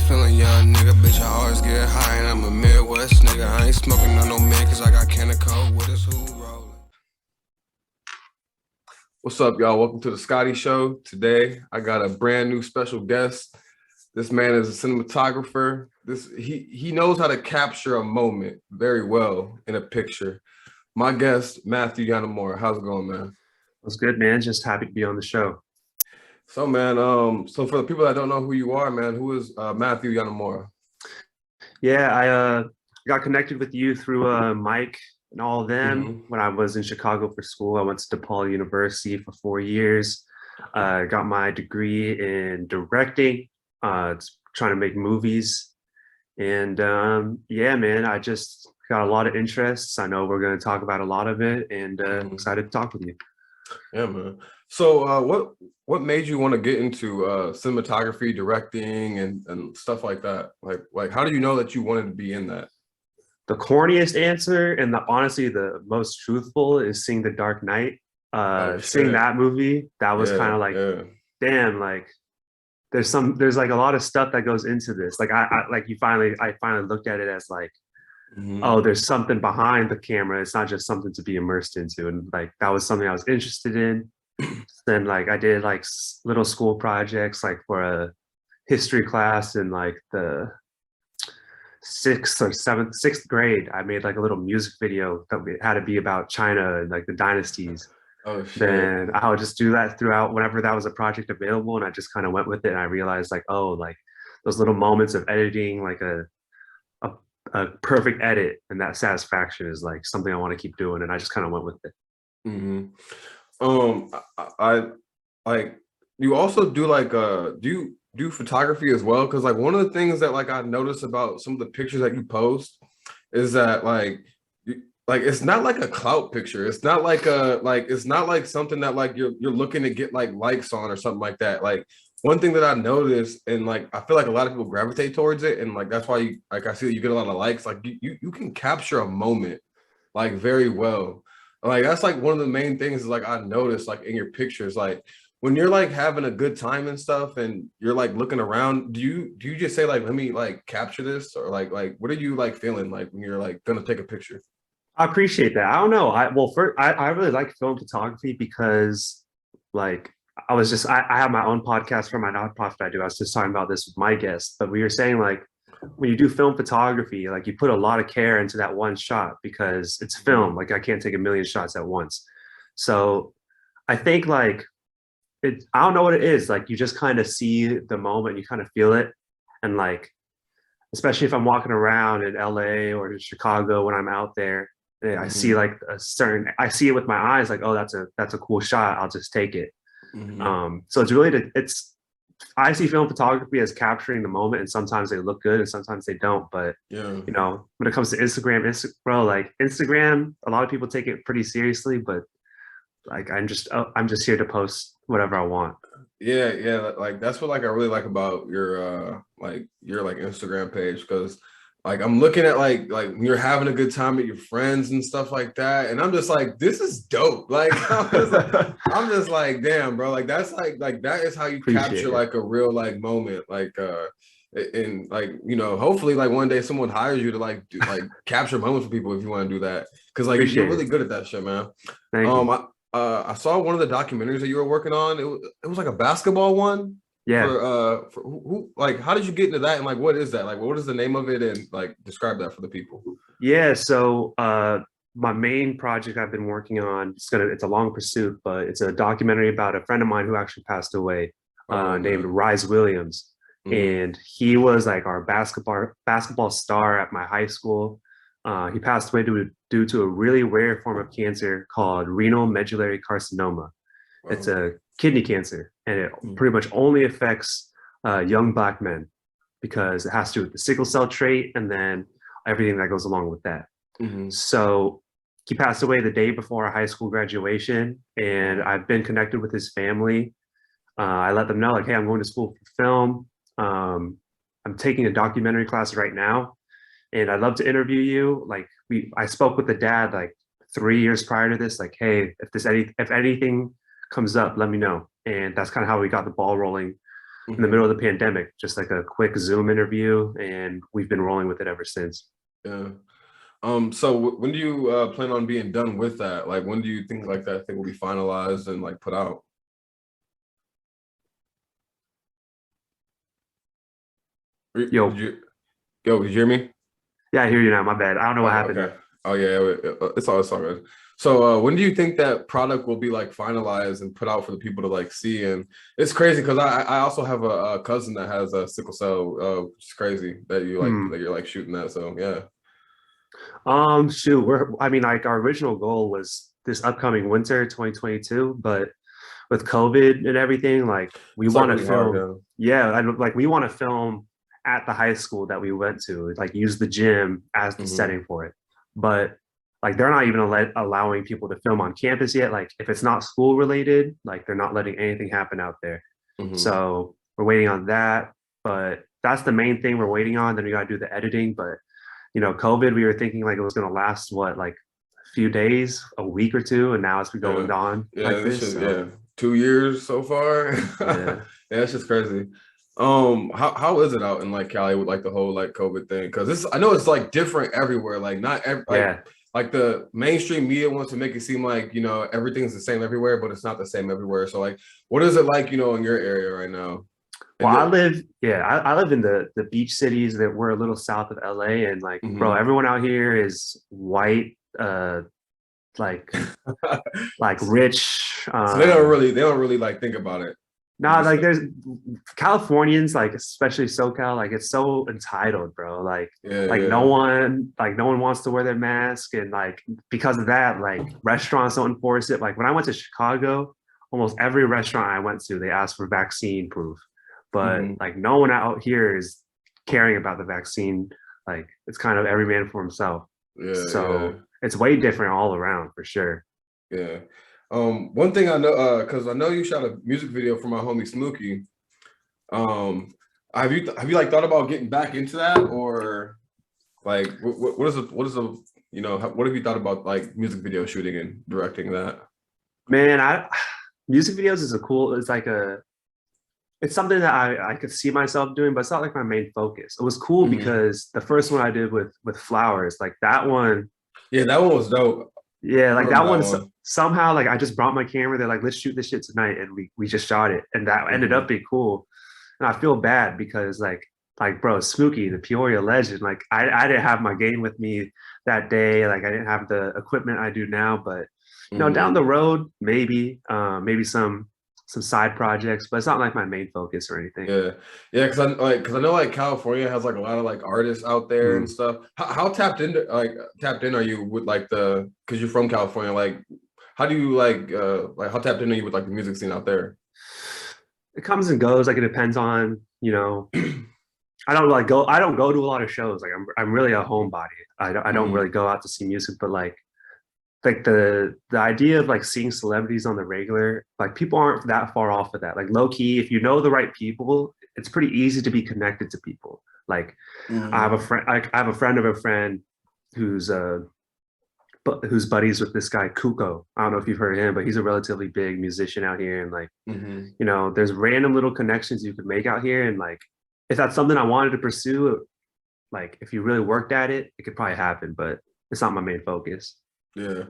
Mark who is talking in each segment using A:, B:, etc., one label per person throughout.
A: feeling young, nigga. Bitch, I always get high, and I'm a Midwest nigga. I ain't smoking on no man, cause I got can of cold with us who rolling. What's up, y'all? Welcome to the Scottie Show. Today, I got a brand new special guest. This man is a cinematographer. He knows how to capture a moment very well in a picture. My guest, Matthew Yonemura. How's it going, man?
B: What's good, man? Just happy to be on the show.
A: So, man, so for the people that don't know who you are, man, who is Matthew Yonemura?
B: Yeah, I got connected with you through Mike and all of them when I was in Chicago for school. I went to DePaul University for 4 years. Got my degree in directing, trying to make movies. And yeah, man, I just got a lot of interests. I know we're going to talk about a lot of it, and excited to talk with you.
A: Yeah, man. So what made you want to get into cinematography, directing, and stuff like that? Like how do you know that you wanted to be in that?
B: The corniest answer, and honestly the most truthful, is seeing The Dark Knight. Seeing that movie, that was kind of like, damn, like there's like a lot of stuff that goes into this. Like I finally looked at it as like, oh, there's something behind the camera. It's not just something to be immersed into. And like that was something I was interested in. Then like I did like little school projects, like for a history class in like the sixth grade. I made like a little music video that we had to be about China and like the dynasties.
A: Oh shit.
B: Then I would just do that throughout whenever that was a project available, and I just kind of went with it. And I realized like, oh, like those little moments of editing, like a perfect edit, and that satisfaction is like something I want to keep doing. And I just kind of went with it.
A: I like, you also do like do you do photography as well? Because like one of the things that like I noticed about some of the pictures that you post is that like it's not like a clout picture. It's not like it's not like something that like you're looking to get like likes on or something like that. Like one thing that I noticed, and like I feel like a lot of people gravitate towards it, and like that's why you like I see that you get a lot of likes. Like you can capture a moment like very well. Like that's like one of the main things is like I noticed like in your pictures, like when you're like having a good time and stuff and you're like looking around, do you just say like, let me like capture this, or like what are you like feeling like when you're like gonna take a picture?
B: I appreciate that. I don't know. I really like film photography because like I have my own podcast for my nonprofit I do. I was just talking about this with my guests, but we were saying like when you do film photography, like you put a lot of care into that one shot because it's film. Like I can't take a million shots at once. So I think like I don't know what it is. Like you just kind of see the moment, you kind of feel it. And like, especially if I'm walking around in LA or in Chicago when I'm out there, I see like I see it with my eyes, like, oh, that's a cool shot. I'll just take it. So it's really, I see film photography as capturing the moment, and sometimes they look good and sometimes they don't. But you know, when it comes to Instagram, like Instagram, a lot of people take it pretty seriously, but like I'm just here to post whatever I want.
A: Yeah, like that's what like I really like about your Instagram page, because like I'm looking at like you're having a good time with your friends and stuff like that, and I'm just like, this is dope. Like I'm just like, damn, bro, like that's like that is how you capture like a real like moment, like and like, you know, hopefully like one day someone hires you to like do like capture moments for people if you want to do that, because like you're really good at that shit, man.
B: Thank you.
A: I saw one of the documentaries that you were working on. It was like a basketball one.
B: Yeah.
A: For who, like, how did you get into that, and like what is that? Like what is the name of it, and like describe that for the people.
B: Yeah, so my main project I've been working on, it's a long pursuit, but it's a documentary about a friend of mine who actually passed away, named Ryse Williams. And he was like our basketball star at my high school. He passed away due to a really rare form of cancer called renal medullary carcinoma. It's a kidney cancer, and it pretty much only affects young Black men because it has to do with the sickle cell trait and then everything that goes along with that. So he passed away the day before our high school graduation, and I've been connected with his family. I let them know like, hey, I'm going to school for film. I'm taking a documentary class right now, and I'd love to interview you. Like I spoke with the dad like 3 years prior to this, like, hey, if anything comes up, let me know. And that's kind of how we got the ball rolling. in the middle of the pandemic, just like a quick Zoom interview, and we've been rolling with it ever since.
A: Yeah. So when do you plan on being done with that? Like, when do you think like that thing will be finalized and like put out?
B: Yo,
A: Did you, yo, did you hear me?
B: yeah, I hear you now. My bad. I don't know what happened
A: Okay.
B: there.
A: Oh yeah, it's all good. So when do you think that product will be like finalized and put out for the people to like see? And it's crazy because I also have a cousin that has a sickle cell. Which is crazy that you like
B: Hmm.
A: that you're like shooting that. So yeah.
B: Shoot, I mean, like our original goal was this upcoming winter 2022, but with COVID and everything, like we
A: It's like
B: want to
A: really hard,
B: film.
A: yeah.
B: Yeah, like we want to film at the high school that we went to, like use the gym as the
A: Hmm.
B: setting for it. But like they're not even allowing people to film on campus yet. Like if it's not school related, like they're not letting anything happen out there.
A: Hmm.
B: So we're waiting on that. But that's the main thing we're waiting on. Then we got to do the editing. But COVID, we were thinking like it was going to last what, like a few days, a week or two, and now it's been
A: Yeah.
B: going on
A: Yeah,
B: like
A: this
B: this.
A: is
B: So
A: 2 years so far.
B: yeah,
A: Yeah, it's just crazy. How is it out in like Cali with like the whole like COVID thing? Because this I know it's like different everywhere. Like not every
B: yeah.
A: like the mainstream media wants to make it seem like everything's the same everywhere, but it's not the same everywhere. So like, what is it like in your area right now?
B: Well,
A: And
B: I
A: the,
B: live, yeah, I live in the beach cities that were a little south of LA, and like, bro,
A: Mhm.
B: everyone out here is white, like like rich.
A: So they don't really like think about it. Would
B: Nah,
A: you
B: like
A: say?
B: there's Californians, like especially SoCal, like it's so entitled, bro.
A: Yeah,
B: Like
A: yeah.
B: no one wants to wear their mask, and like because of that, like restaurants don't enforce it. Like when I went to Chicago, almost every restaurant I went to, they asked for vaccine proof, but
A: Hmm.
B: like no one out here is caring about the vaccine. Like it's kind of every man for himself.
A: Yeah, yeah.
B: So it's way different all around for sure.
A: Yeah. One thing I know, because I know you shot a music video for my homie Smokey. Um, have you like thought about getting back into that, or like what have you thought about like music video shooting and directing that?
B: Man, I music videos is a cool. It's like a it's something that I could see myself doing, but it's not like my main focus. It was cool
A: Hmm.
B: because the first one I did with flowers, like that one,
A: Yeah, that one was dope.
B: yeah,
A: I
B: like
A: remember
B: that
A: that
B: one
A: one.
B: somehow like I just brought my camera. They're like, let's shoot this shit tonight, and we just shot it, and that ended up
A: Hmm.
B: being cool. And I feel bad because like bro, Spooky, the Peoria legend, like I didn't have my game with me that day. Like I didn't have the equipment I do now, but down
A: Hmm.
B: the road, maybe maybe some side projects, but it's not like my main focus or anything.
A: Yeah, yeah, because I know like California has like a lot of like artists out there and
B: Mm.
A: stuff. How tapped in are you with like because you're from California? Like, how do you like how tapped in are you with like the music scene out there?
B: It comes and goes. Like it depends on, I don't go to a lot of shows. Like I'm really a homebody. I don't really
A: Hmm.
B: go out to see music, but like the idea of like seeing celebrities on the regular, like people aren't that far off of that. Like low key, if you know the right people, it's pretty easy to be connected to people. Like
A: Hmm.
B: I have a friend of a friend who's who's buddies with this guy Kuko. I don't know if you've heard of him, but he's a relatively big musician out here, and like
A: Hmm.
B: there's random little connections you could make out here, and like if that's something I wanted to pursue, like if you really worked at it, it could probably happen, but it's not my main focus.
A: Yeah,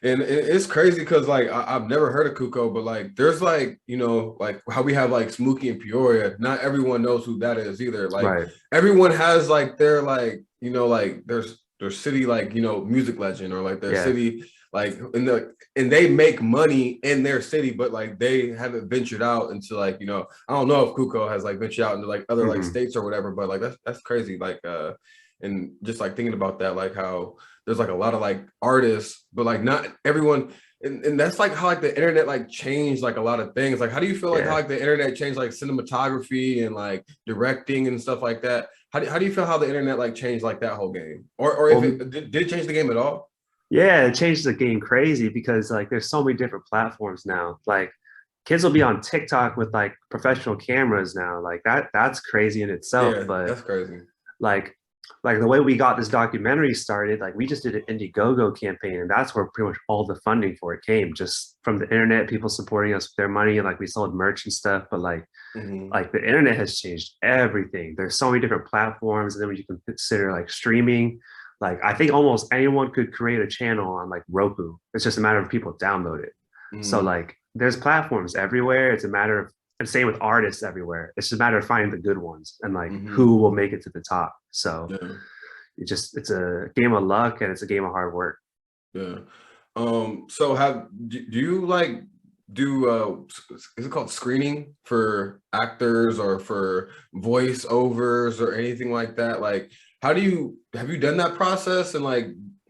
A: and it's crazy because like I've never heard of Kuko, but like there's like like how we have like Smokey and Peoria. Not everyone knows who that is either. Like
B: Right.
A: everyone has like their like like their city like music legend or like their
B: Yeah.
A: city like and they make money in their city, but like they haven't ventured out into like I don't know if Kuko has like ventured out into like other like
B: Hmm.
A: states or whatever, but like that's crazy. Like and just like thinking about that, like how there's like a lot of like artists, but like not everyone. And that's like how like the internet like changed like a lot of things. Like, how do you feel like how
B: Yeah.
A: like the internet changed like cinematography and like directing and stuff like that? How do you feel how the internet like changed like that whole game, or if
B: Well,
A: it did it change the game at all?
B: yeah, it changed the game crazy because like there's so many different platforms now. Like kids will be on TikTok with like professional cameras now. Like that's crazy in itself.
A: Yeah,
B: But
A: that's crazy.
B: like like the way we got this documentary started, like we just did an Indiegogo campaign, and that's where pretty much all the funding for it came, just from the internet, people supporting us with their money, and like we sold merch and stuff. But like the internet has changed everything. There's so many different platforms, and then when you can consider like streaming, like I think almost anyone could create a channel on like Roku. It's just a matter of people download it. So like there's platforms everywhere. It's a matter of, and same with artists everywhere. It's just a matter of finding the good ones and like who will make it to the top. So it's a game of luck, and it's a game of hard work.
A: Yeah. So do you like do is it called screening for actors or for voiceovers or anything like that? Like, have you done that process, and like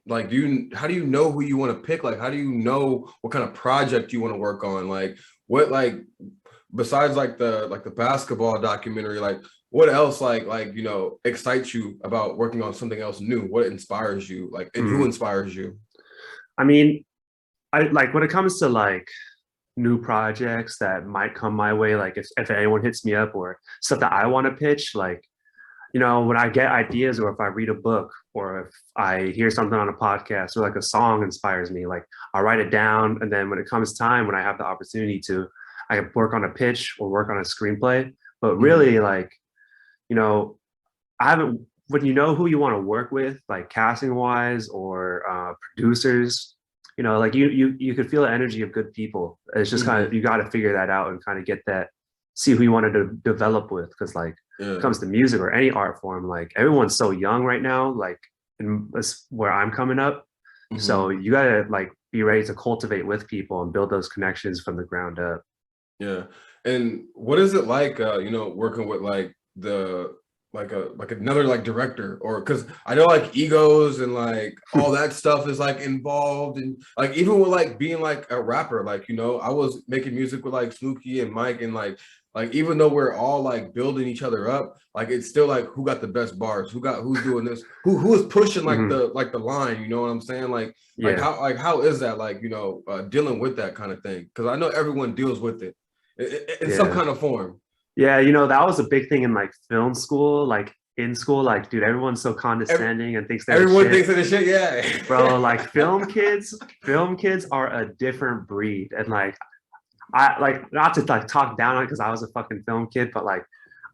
A: how do you know who you want to pick? Like, how do you know what kind of project you want to work on? Like, what, like, besides like the basketball documentary, like what else you know excites you about working on something else new? What inspires you, like, and who inspires you?
B: I mean, I like when it comes to like new projects that might come my way, like if anyone hits me up or stuff that I want to pitch, like, you know, when I get ideas, or if I read a book, or if I hear something on a podcast, or like a song inspires me, like I'll write it down. And then when it comes time, when I have the opportunity to, I work on a pitch or work on a screenplay. But really, like, you know, I haven't, when you know who you want to work with, like casting wise or producers, you know, like you could feel the energy of good people. It's just kind of, you got to figure that out and kind of get that, see who you want to develop with. Because like when it comes to music or any art form, like everyone's so young right now, like in where I'm coming up. So you got to like be ready to cultivate with people and build those connections from the ground up.
A: Yeah. And what is it like, you know, working with like another like director, or because I know like egos and like all that stuff is like involved, and like even with like being like a rapper, like, you know, I was making music with like Snooki and Mike, and like even though we're all like building each other up, like it's still like who got the best bars, who's doing this, who is pushing like the line, you know what I'm saying? Like how is that, like, you know, dealing with that kind of thing? Because I know everyone deals with it in some kind of form.
B: Yeah, you know, that was a big thing in like film school, like in school, like, dude, everyone's so condescending and thinks they're
A: everyone thinks of the shit, yeah.
B: Bro, like film kids are a different breed. And like, I like, not to like talk down on it because I was a fucking film kid, but like,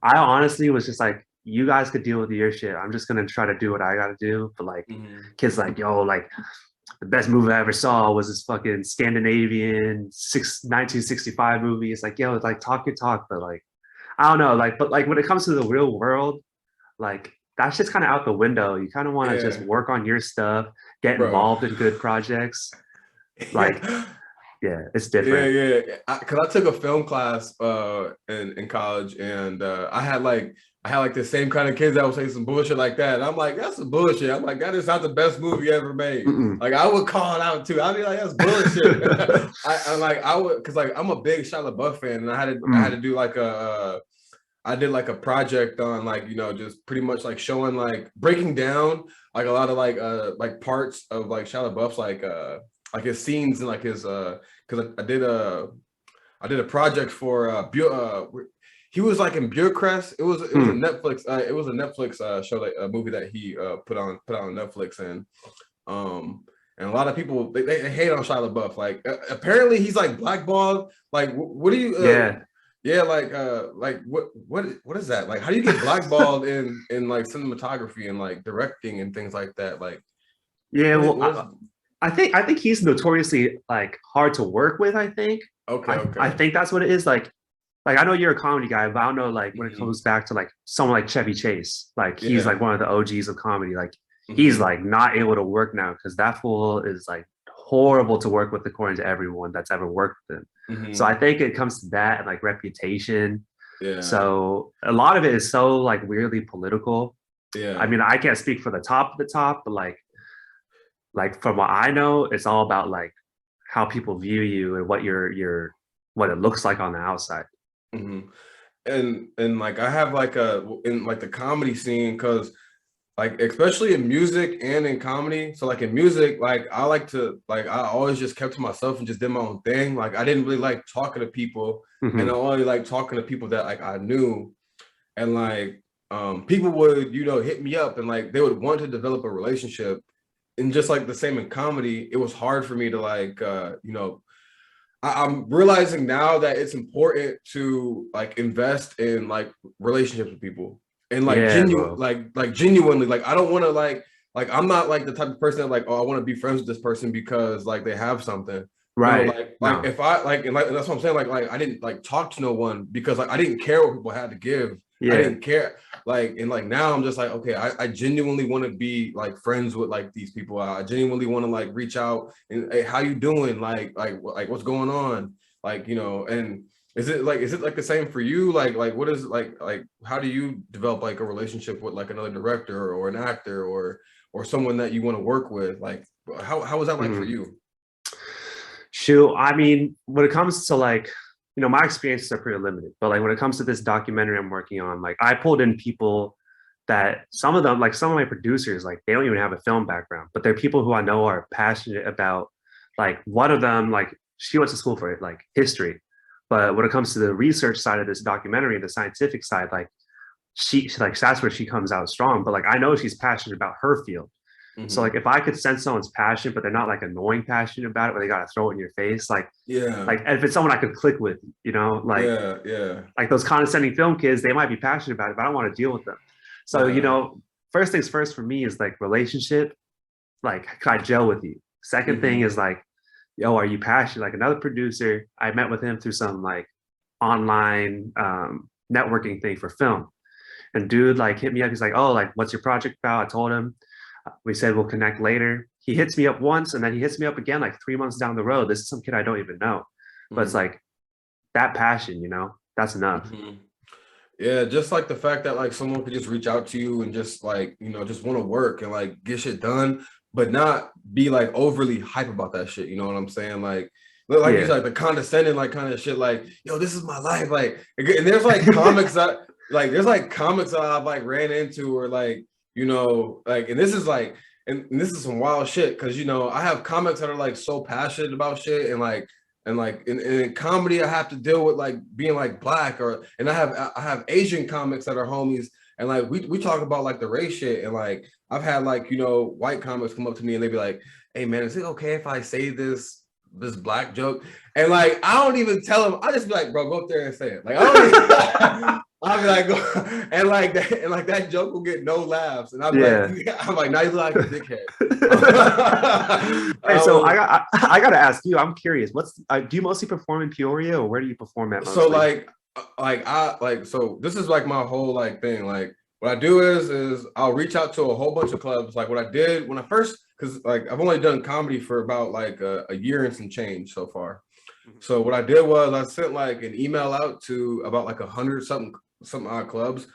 B: I honestly was just like, you guys could deal with your shit. I'm just gonna try to do what I gotta do. But like, kids like, yo, like, the best movie I ever saw was this fucking Scandinavian 1965 movie. It's like, yo, it's like talk your talk, but like, I don't know, like, but like when it comes to the real world, like that's just kind of out the window. You kind of want to just work on your stuff, get involved in good projects. Like, yeah, it's different.
A: Yeah. Because I took a film class in college, and I had like the same kind of kids that would say some bullshit like that. And I'm like, that's some bullshit. I'm like, that is not the best movie ever made. Like, I would call it out too. I'd be like, that's bullshit. I would, because like I'm a big Shia LaBeouf fan, and I had to do like I did like a project on like, you know, just pretty much like showing, like breaking down like a lot of like parts of like Shia LaBeouf's like his scenes, and like his because I did a project for he was like in Bucharest. It was a Netflix show, like a movie that he put on Netflix, and a lot of people they hate on Shia LaBeouf. Like apparently he's like blackballed. Like what do you yeah, like what is that? Like, how do you get blackballed in like cinematography and like directing and things like that? Like,
B: yeah, well, I think he's notoriously like hard to work with. I think.
A: Okay.
B: I think that's what it is. Like I know you're a comedy guy, but I don't know, like when it comes back to like someone like Chevy Chase, like he's like one of the OGs of comedy. Like he's like not able to work now because that fool is like horrible to work with according to everyone that's ever worked with him. So I think it comes to that and like reputation. Yeah. So a lot of it is so like weirdly political. Yeah. I mean, I can't speak for the top of the top, but like from what I know, it's all about like how people view you and what what it looks like on the outside.
A: And like I have like in like the comedy scene, because like especially in music and in comedy. So like in music, like I always just kept to myself and just did my own thing. Like I didn't really like talking to people, and I only like talking to people that like I knew. And like people would, hit me up and like they would want to develop a relationship. And just like the same in comedy, it was hard for me to like, I'm realizing now that it's important to like invest in like relationships with people and like
B: Yeah, bro.
A: genuinely, like I don't want to like I'm not like the type of person that like, oh, I want to be friends with this person because like they have something. No,
B: Right.
A: like
B: No.
A: if I like and that's what I'm saying. Like I didn't like talk to no one because like I didn't care what people had to give. I
B: Yeah.
A: didn't care. Like and like now I'm just like, okay, I genuinely want to be like friends with like these people. I genuinely want to like reach out and hey, how you doing? Like what's going on? Like, and is it like the same for you? Like what is like how do you develop like a relationship with like another director or an actor or someone that you want to work with? Like how was that like for
B: Mhm.
A: you?
B: Shoot, I mean, when it comes to like, my experiences are pretty limited, but like when it comes to this documentary I'm working on, like I pulled in people that some of them, like some of my producers, like they don't even have a film background, but they're people who I know are passionate about, like one of them, like she went to school for it, like history. But when it comes to the research side of this documentary, the scientific side, like she like that's where she comes out strong. But like I know she's passionate about her field. So like
A: Mm-hmm.
B: if I could sense someone's passion, but they're not like annoying passionate about it, where they gotta throw it in your face,
A: Yeah,
B: like if it's someone I could click with,
A: yeah.
B: like those condescending film kids, they might be passionate about it, but I don't want to deal with them. So
A: Yeah.
B: first things first for me is like relationship, like can I gel with you? Second thing
A: Mm-hmm.
B: is like, yo, are you passionate? Like another producer, I met with him through some like online networking thing for film. And dude like hit me up. He's like, oh, like what's your project about? I told him. We said we'll connect later. He hits me up once and then he hits me up again like 3 months down the road. This is some kid I don't even know. But it's
A: Mm-hmm.
B: like that passion, that's enough.
A: Mm-hmm. Yeah, just like the fact that like someone could just reach out to you and just like, just want to work and like get shit done, but not be like overly hype about that shit. You know what I'm saying? Like you
B: Yeah.
A: said, like the condescending like kind of shit, like, yo, this is my life. Like, and there's like comics that I've like ran into or like, like, and this is like, and this is some wild shit because I have comics that are like so passionate about shit and like in comedy I have to deal with like being like black and I have Asian comics that are homies and like we talk about like the race shit and like I've had like white comics come up to me and they be like, hey man, is it okay if I say this black joke? And like I don't even tell them, I just be like, bro, go up there and say it. Like I don't even I'll be like, and like that joke will get no laughs, and I'll be like,
B: Yeah.
A: I'm like, now you look like a dickhead.
B: Hey, so I gotta ask you. I'm curious. Do you mostly perform in Peoria, or where do you perform at
A: So
B: mostly?
A: so this is like my whole like thing. Like what I do is I'll reach out to a whole bunch of clubs. Like what I did when I first, because like I've only done comedy for about like a year and some change so far. So what I did was I sent like an email out to about like 100 some odd clubs.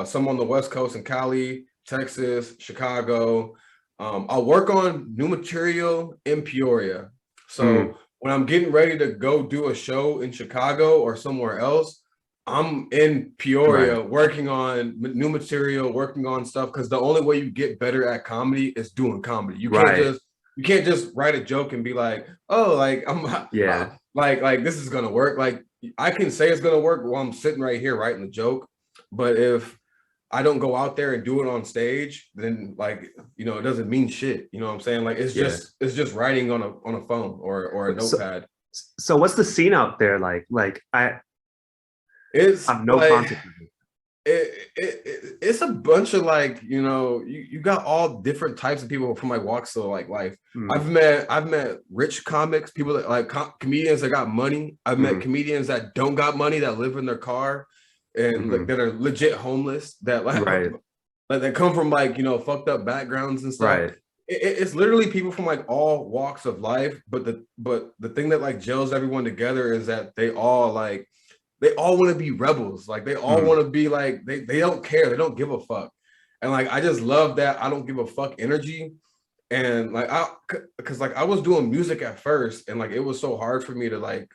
A: Some on the West Coast in Cali, Texas, Chicago. I'll work on new material in Peoria.
B: Mm,
A: So when I'm getting ready to go do a show in Chicago or somewhere else, I'm in
B: right.
A: Peoria working on new material, working on stuff because the only way you get better at comedy is doing comedy.
B: Right.
A: You can't just write a joke and be like, oh, like I'm
B: Yeah.
A: like this is gonna work. Like I can say it's gonna work while I'm sitting right here writing the joke, but if I don't go out there and do it on stage, then like it doesn't mean shit. You know what I'm saying? Like
B: Yeah.
A: it's just writing on a phone or a
B: So,
A: notepad.
B: so what's the scene out there like? Like I
A: It's
B: have no
A: like
B: concept of it.
A: it's a bunch of like you got all different types of people from like walks of like life.
B: Mm,
A: I've met rich comics, people that like comedians that got money. I've met
B: mm,
A: comedians that don't got money that live in their car and like
B: mm,
A: that are legit homeless that like
B: right.
A: like that come from like fucked up backgrounds and stuff.
B: Right.
A: It's literally people from like all walks of life, but the thing that like gels everyone together is that they all want to be rebels. Like they all
B: Mm,
A: want to be like they don't care. They don't give a fuck. And like I just love that I don't give a fuck energy. And like because like I was doing music at first, and like it was so hard for me to like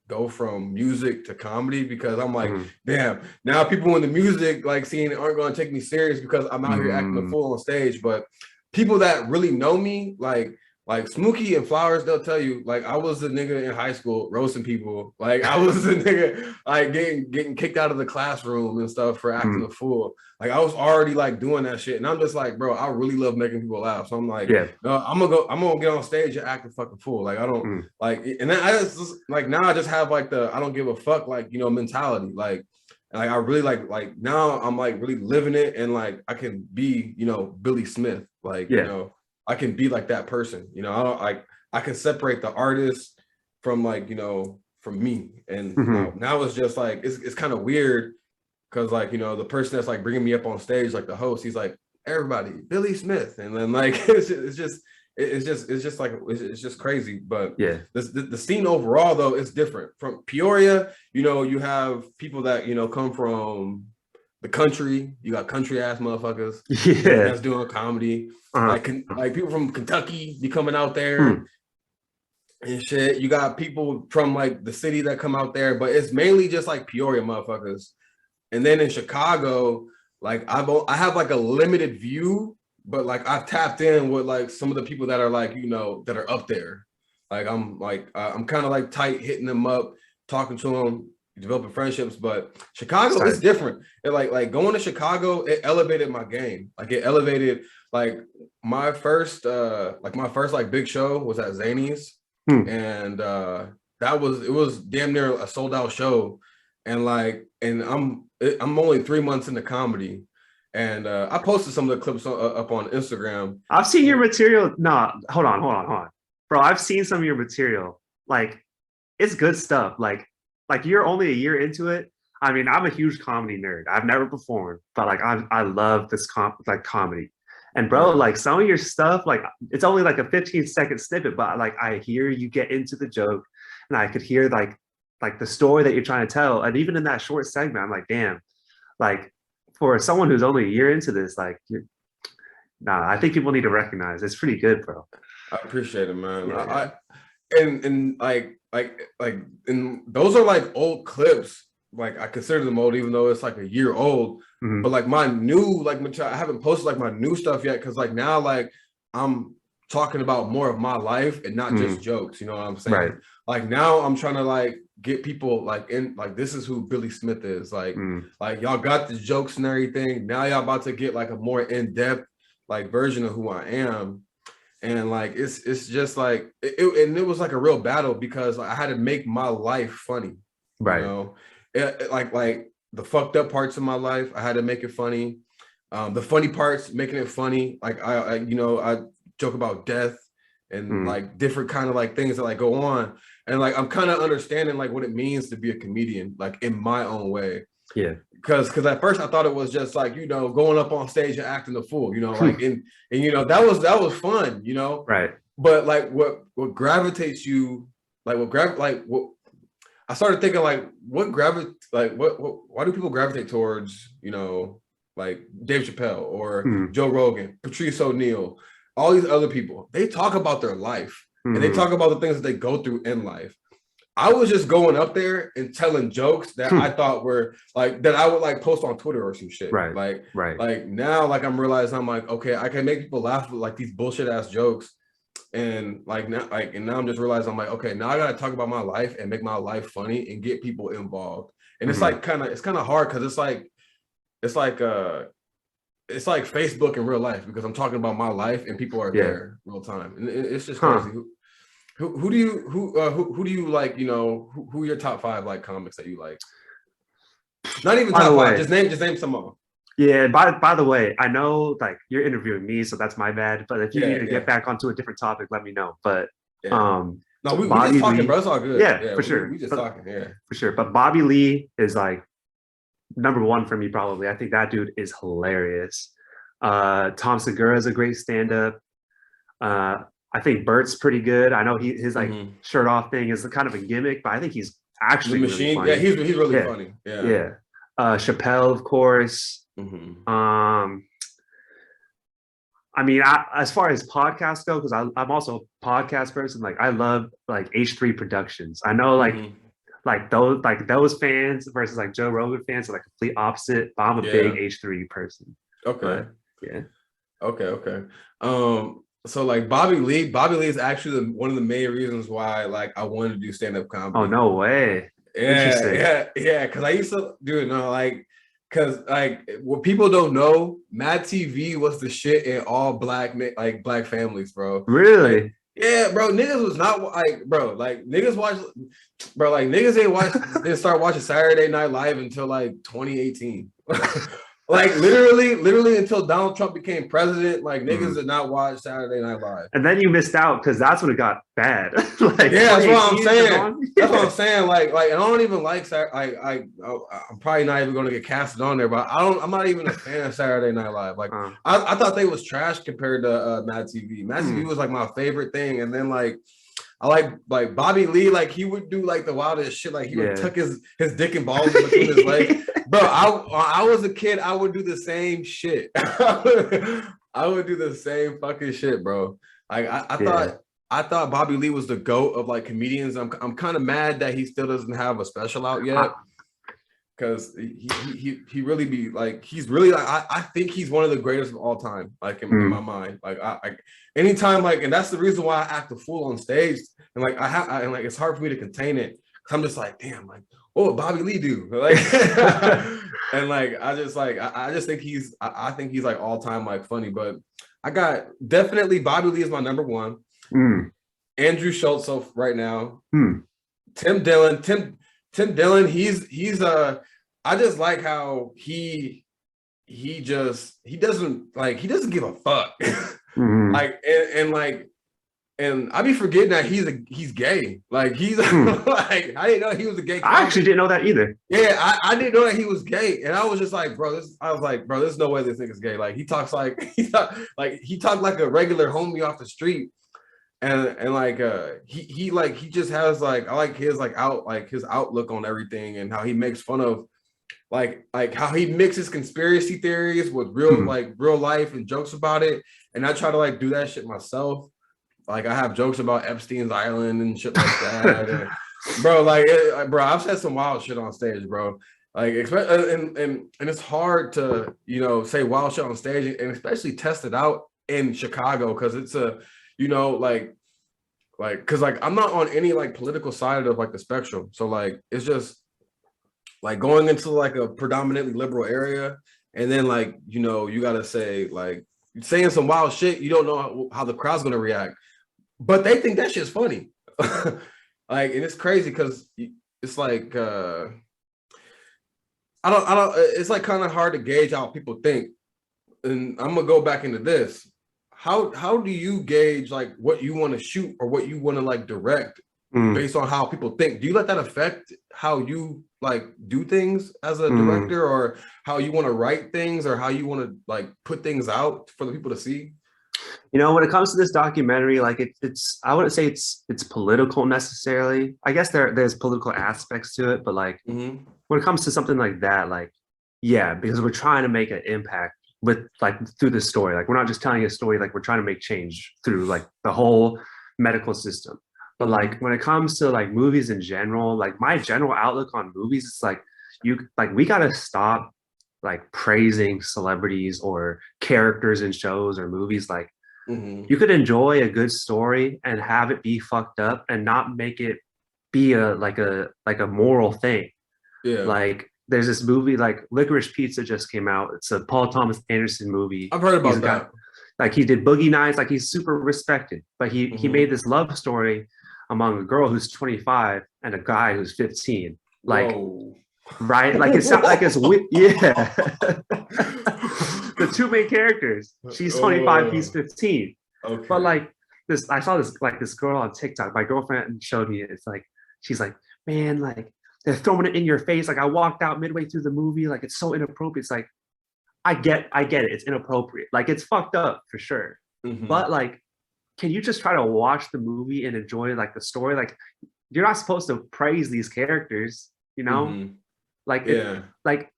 A: go from music to comedy because I'm like,
B: mm,
A: damn, now people in the music like scene aren't going to take me serious because I'm out here acting a
B: mm,
A: fool on stage. But people that really know me, like like Smokey and Flowers, they'll tell you, like, I was the nigga in high school roasting people. Like, I was the nigga, like, getting kicked out of the classroom and stuff for acting a fool. Like, I was already, like, doing that shit. And I'm just like, bro, I really love making people laugh. So I'm like, no, I'm gonna get on stage and act a fucking fool. Like, I don't, like, and then I just, like, now I just have, like, the I don't give a fuck, like, you know, mentality. Like, I really, like, now I'm, like, really living it. And, like, I can be, you know, Billy Smith. Like, you know, I can be like that person, you know. I don't like I can separate the artist from, like, you know, from me. And now it's just like it's kind of weird because, like, you know, the person that's like bringing me up on stage, like the host, he's like, everybody, Billy Smith, and then like it's just crazy. But the scene overall though is different. From Peoria, you know, you have people that, you know, come from the country. You got country ass motherfuckers that's doing comedy. Like people from Kentucky be coming out there and shit. You got people from like the city that come out there, but it's mainly just like Peoria motherfuckers. And then in Chicago, like I have like a limited view, but like I've tapped in with like some of the people that are like, you know, that are up there. Like I'm kind of like tight, hitting them up, talking to them, developing friendships. But Chicago is different. It like going to Chicago, it elevated my game. Like it elevated like my first like big show was at Zany's. And it was damn near a sold out show. And like, and I'm only 3 months into comedy. And I posted some of the clips up on Instagram.
B: I've seen your material. No, hold on. Bro, I've seen some of your material. Like, it's good stuff. Like you're only a year into it. I mean, I'm a huge comedy nerd. I've never performed, but like I love this comedy. And bro, like some of your stuff, like it's only like a 15-second snippet, but like I hear you get into the joke, and I could hear like the story that you're trying to tell. And even in that short segment, I'm like, damn, like for someone who's only a year into this, like I think people need to recognize it's pretty good, bro.
A: I appreciate it, man. And those are like old clips. Like I consider them old, even though it's like a year old. But like my new, like I haven't posted like my new stuff yet, because like now like I'm talking about more of my life and not just jokes. You know what I'm saying?
B: Right.
A: Like now I'm trying to like get people like in, like this is who Billy Smith is. Like y'all got the jokes and everything. Now y'all about to get like a more in-depth like version of who I am. And like it's just like it was like a real battle because I had to make my life funny.
B: Right.
A: You know, like the fucked up parts of my life, I had to make it funny. The funny parts, making it funny. Like I you know, I joke about death and like different kind of like things that like go on. And like I'm kind of understanding like what it means to be a comedian, like in my own way.
B: Yeah.
A: Because at first I thought it was just like, you know, going up on stage and acting the fool, you know, like and you know, that was fun, you know.
B: Right.
A: But like what gravitates you, like what I started thinking like why do people gravitate towards, you know, like Dave Chappelle or Joe Rogan, Patrice O'Neal, all these other people. They talk about their life and they talk about the things that they go through in life. I was just going up there and telling jokes that I thought were like that I would like post on Twitter or some shit.
B: Right.
A: Like now, like I'm realizing I'm like, okay, I can make people laugh with like these bullshit ass jokes. And like now, and now I'm just realizing I'm like, okay, now I gotta talk about my life and make my life funny and get people involved. And it's like kind of hard because it's like Facebook in real life because I'm talking about my life and people are there real time. And it's just crazy. Who do you like, you know, who are your top 5 like comics that you like? Not even top 5, just name some of them.
B: Yeah, by the way, I know like you're interviewing me, so that's my bad. But if you need to get back onto a different topic, let me know. But
A: no, we just talking, bro. It's all good.
B: Yeah, for sure.
A: We just talking, for
B: sure. But Bobby Lee is like #1 for me, probably. I think that dude is hilarious. Tom Segura is a great stand-up. I think Bert's pretty good. I know his like shirt off thing is kind of a gimmick, but I think he's actually
A: the machine.
B: Really funny.
A: Yeah, he's really funny. Yeah.
B: Chappelle, of course. I mean, as far as podcasts go, because I'm also a podcast person. Like, I love like H3 Productions. I know like those fans versus like Joe Rogan fans are like complete opposite. But I'm a big H3 person.
A: Okay.
B: But, yeah.
A: Okay. So like Bobby Lee is actually one of the main reasons why like I wanted to do stand-up comedy.
B: Oh, no way.
A: Yeah,
B: Interesting.
A: yeah. Because I used to do it, no, like, because like what people don't know, Mad TV was the shit in all black families, bro. Like,
B: Really?
A: yeah, bro, niggas was not like, bro, like niggas watch, bro, like niggas didn't start watching Saturday Night Live until like 2018. Like literally until Donald Trump became president, like niggas did not watch Saturday Night Live.
B: And then you missed out because that's when it got bad. Like
A: Yeah, that's what I'm
B: 2018 is
A: saying.
B: on.
A: That's what I'm saying. Like, and I don't even like I'm probably not even gonna get casted on there, but I'm not even a fan of Saturday Night Live. Like, I thought they was trash compared to Mad TV. Mad TV was like my favorite thing, and then like I like Bobby Lee, like he would do like the wildest shit. Like he would tuck his dick and balls between his legs. Bro, I was a kid, I would do the same shit. I would do the same fucking shit, bro. Like I thought Bobby Lee was the GOAT of like comedians. I'm kind of mad that he still doesn't have a special out yet. Because he really be like, he's really like, I think he's one of the greatest of all time, like in my mind. Like I anytime, like, and that's the reason why I act a fool on stage. And like and like it's hard for me to contain it. Cause I'm just like, damn, like, what would Bobby Lee do? Like and like I just think I think he's like all time like funny. But I got definitely Bobby Lee is my number one. Andrew Schultz right now. Tim Dillon, he's I just like how he doesn't give a fuck. Like and I be forgetting that he's gay. Like he's like, I didn't know he was a gay comic.
B: I actually didn't know that either.
A: Yeah, I didn't know that he was gay. And I was just like, bro, there's no way this nigga's gay. Like he talks like he talked like a regular homie off the street. And like he just has like, I like his his outlook on everything and how he makes fun of like how he mixes conspiracy theories with real life and jokes about it. And I try to like do that shit myself. Like I have jokes about Epstein's Island and shit like that. And, bro, I've said some wild shit on stage, bro. Like and it's hard to, you know, say wild shit on stage and especially test it out in Chicago because it's a, you know, like because like I'm not on any like political side of like the spectrum. So like it's just like going into like a predominantly liberal area and then like, you know, you gotta say like saying some wild shit, you don't know how the crowd's gonna react. But they think that shit's funny. Like, and it's crazy because it's like I don't it's like kind of hard to gauge how people think. And I'm gonna go back into this. How do you gauge like what you want to shoot or what you want to like direct based on how people think? Do you let that affect how you like do things as a director or how you want to write things or how you want to like put things out for the people to see?
B: You know, when it comes to this documentary, like it's I wouldn't say it's political necessarily. I guess there's political aspects to it, but like when it comes to something like that, like yeah, because we're trying to make an impact with like through the story. Like we're not just telling a story, like we're trying to make change through like the whole medical system. But like when it comes to like movies in general, like my general outlook on movies, it's like we gotta stop like praising celebrities or characters in shows or movies. Like you could enjoy a good story and have it be fucked up and not make it be a moral thing. Yeah. Like there's this movie like Licorice Pizza just came out. It's a Paul Thomas Anderson movie.
A: I've heard about that.
B: Like he did Boogie Nights, like he's super respected, but he made this love story among a girl who's 25 and a guy who's 15. Like, whoa. Right? Like it's not like it's yeah. The two main characters. She's 25, he's 15. Okay. But like this, I saw this girl on TikTok. My girlfriend showed me it. It's like she's like, man, like they're throwing it in your face. Like I walked out midway through the movie. Like it's so inappropriate. It's like I get it. It's inappropriate. Like it's fucked up for sure. But like, can you just try to watch the movie and enjoy like the story? Like you're not supposed to praise these characters, you know? Like like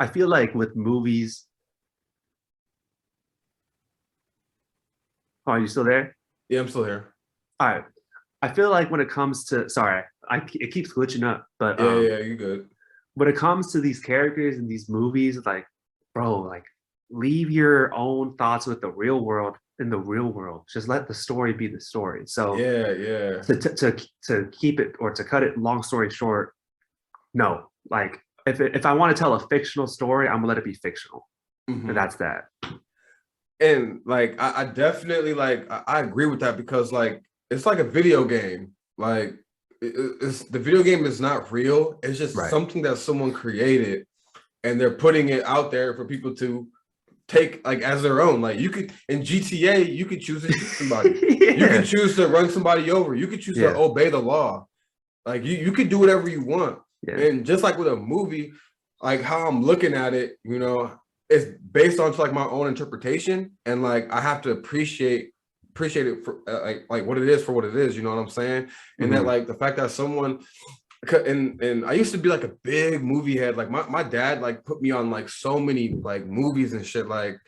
B: I feel like with movies. Oh, are you still there?
A: Yeah, I'm still here.
B: All right. I feel like when it comes to, sorry, it keeps glitching up, but
A: yeah, you're good.
B: When it comes to these characters in these movies, like, bro, like, leave your own thoughts with the real world in the real world. Just let the story be the story. So
A: Yeah.
B: to keep it or to cut it long story short, no. Like if I want to tell a fictional story, I'm gonna let it be fictional. And that's that.
A: And like I definitely like I agree with that because like it's like a video game. Like it's the video game is not real. It's just
B: Right.
A: something that someone created and they're putting it out there for people to take like as their own. Like you could in GTA, you could choose to shoot somebody. You
B: Yeah.
A: could choose to run somebody over. You could choose to
B: Yeah.
A: obey the law. Like you could do whatever you want.
B: Yeah.
A: And just like with a movie, like how I'm looking at it, you know, it's based on like my own interpretation, and like I have to appreciate it for like what it is for what it is. You know what I'm saying? And that like the fact that someone and I used to be like a big movie head. Like my dad like put me on like so many like movies and shit. Like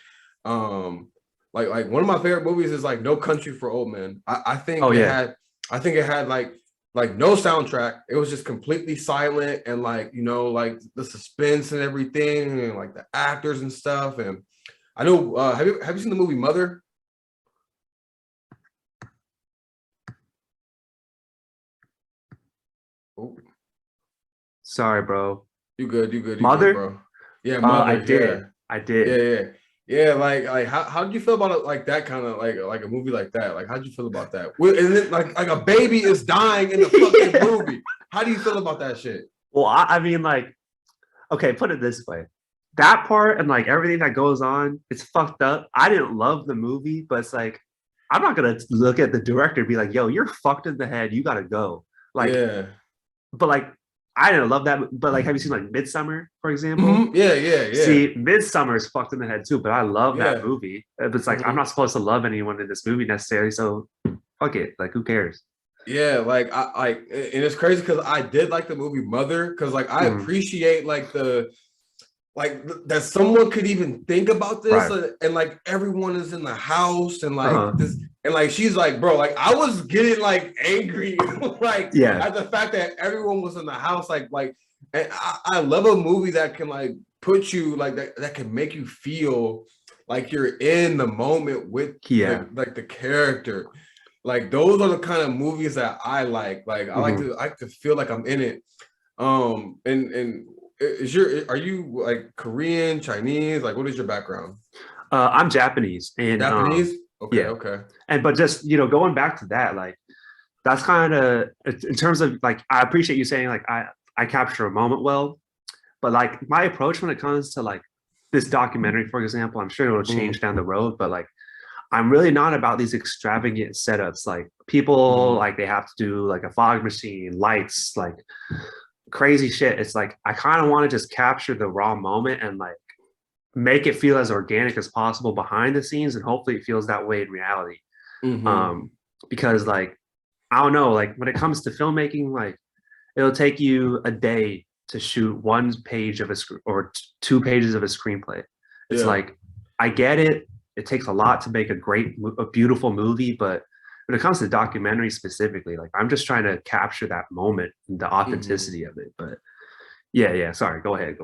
A: one of my favorite movies is like No Country for Old Men. I think it had like no soundtrack. It was just completely silent and like, you know, like the suspense and everything and like the actors and stuff. And I know have you seen the movie Mother? Oh,
B: Sorry, bro.
A: you good,
B: Mother?
A: bro. Yeah, Mother.
B: I did. I did.
A: Yeah. Like how did you feel about it? Like that kind of like a movie like that? Like how did you feel about that? And then like a baby is dying in the fucking movie. How do you feel about that shit?
B: Well, I mean, like, okay, put it this way. That part and like everything that goes on, it's fucked up. I didn't love the movie, but it's like, I'm not gonna look at the director and be like, yo, you're fucked in the head. You gotta go. Like,
A: Yeah.
B: but like, I didn't love that. But like, have you seen like Midsummer, for example?
A: Yeah.
B: See, Midsummer is fucked in the head too, but I love that
A: Yeah.
B: movie. It's like, I'm not supposed to love anyone in this movie necessarily. So fuck it. Like, who cares?
A: Yeah, like and it's crazy because I did like the movie Mother because like I appreciate like that someone could even think about this and like everyone is in the house and like this and like she's like, bro, like I was getting like angry like at the fact that everyone was in the house like and I love a movie that can like put you like that can make you feel like you're in the moment with the character. Like those are the kind of movies that I like. Like I like to feel like I'm in it. And are you like Korean, Chinese? Like what is your background?
B: I'm Japanese and
A: Japanese? Okay.
B: And but just going back to that, like that's kind of in terms of like I appreciate you saying like I capture a moment well, but like my approach when it comes to like this documentary, for example, I'm sure it'll change down the road, but like I'm really not about these extravagant setups. Like people like they have to do like a fog machine, lights, like crazy shit. It's like I kind of want to just capture the raw moment and like make it feel as organic as possible behind the scenes, and hopefully it feels that way in reality. Because like I don't know, like when it comes to filmmaking, like it'll take you a day to shoot one page of or 2 pages of a screenplay. It's like I get it. It takes a lot to make a beautiful movie, but when it comes to documentary specifically, like I'm just trying to capture that moment and the authenticity of it. But yeah. Sorry, go ahead.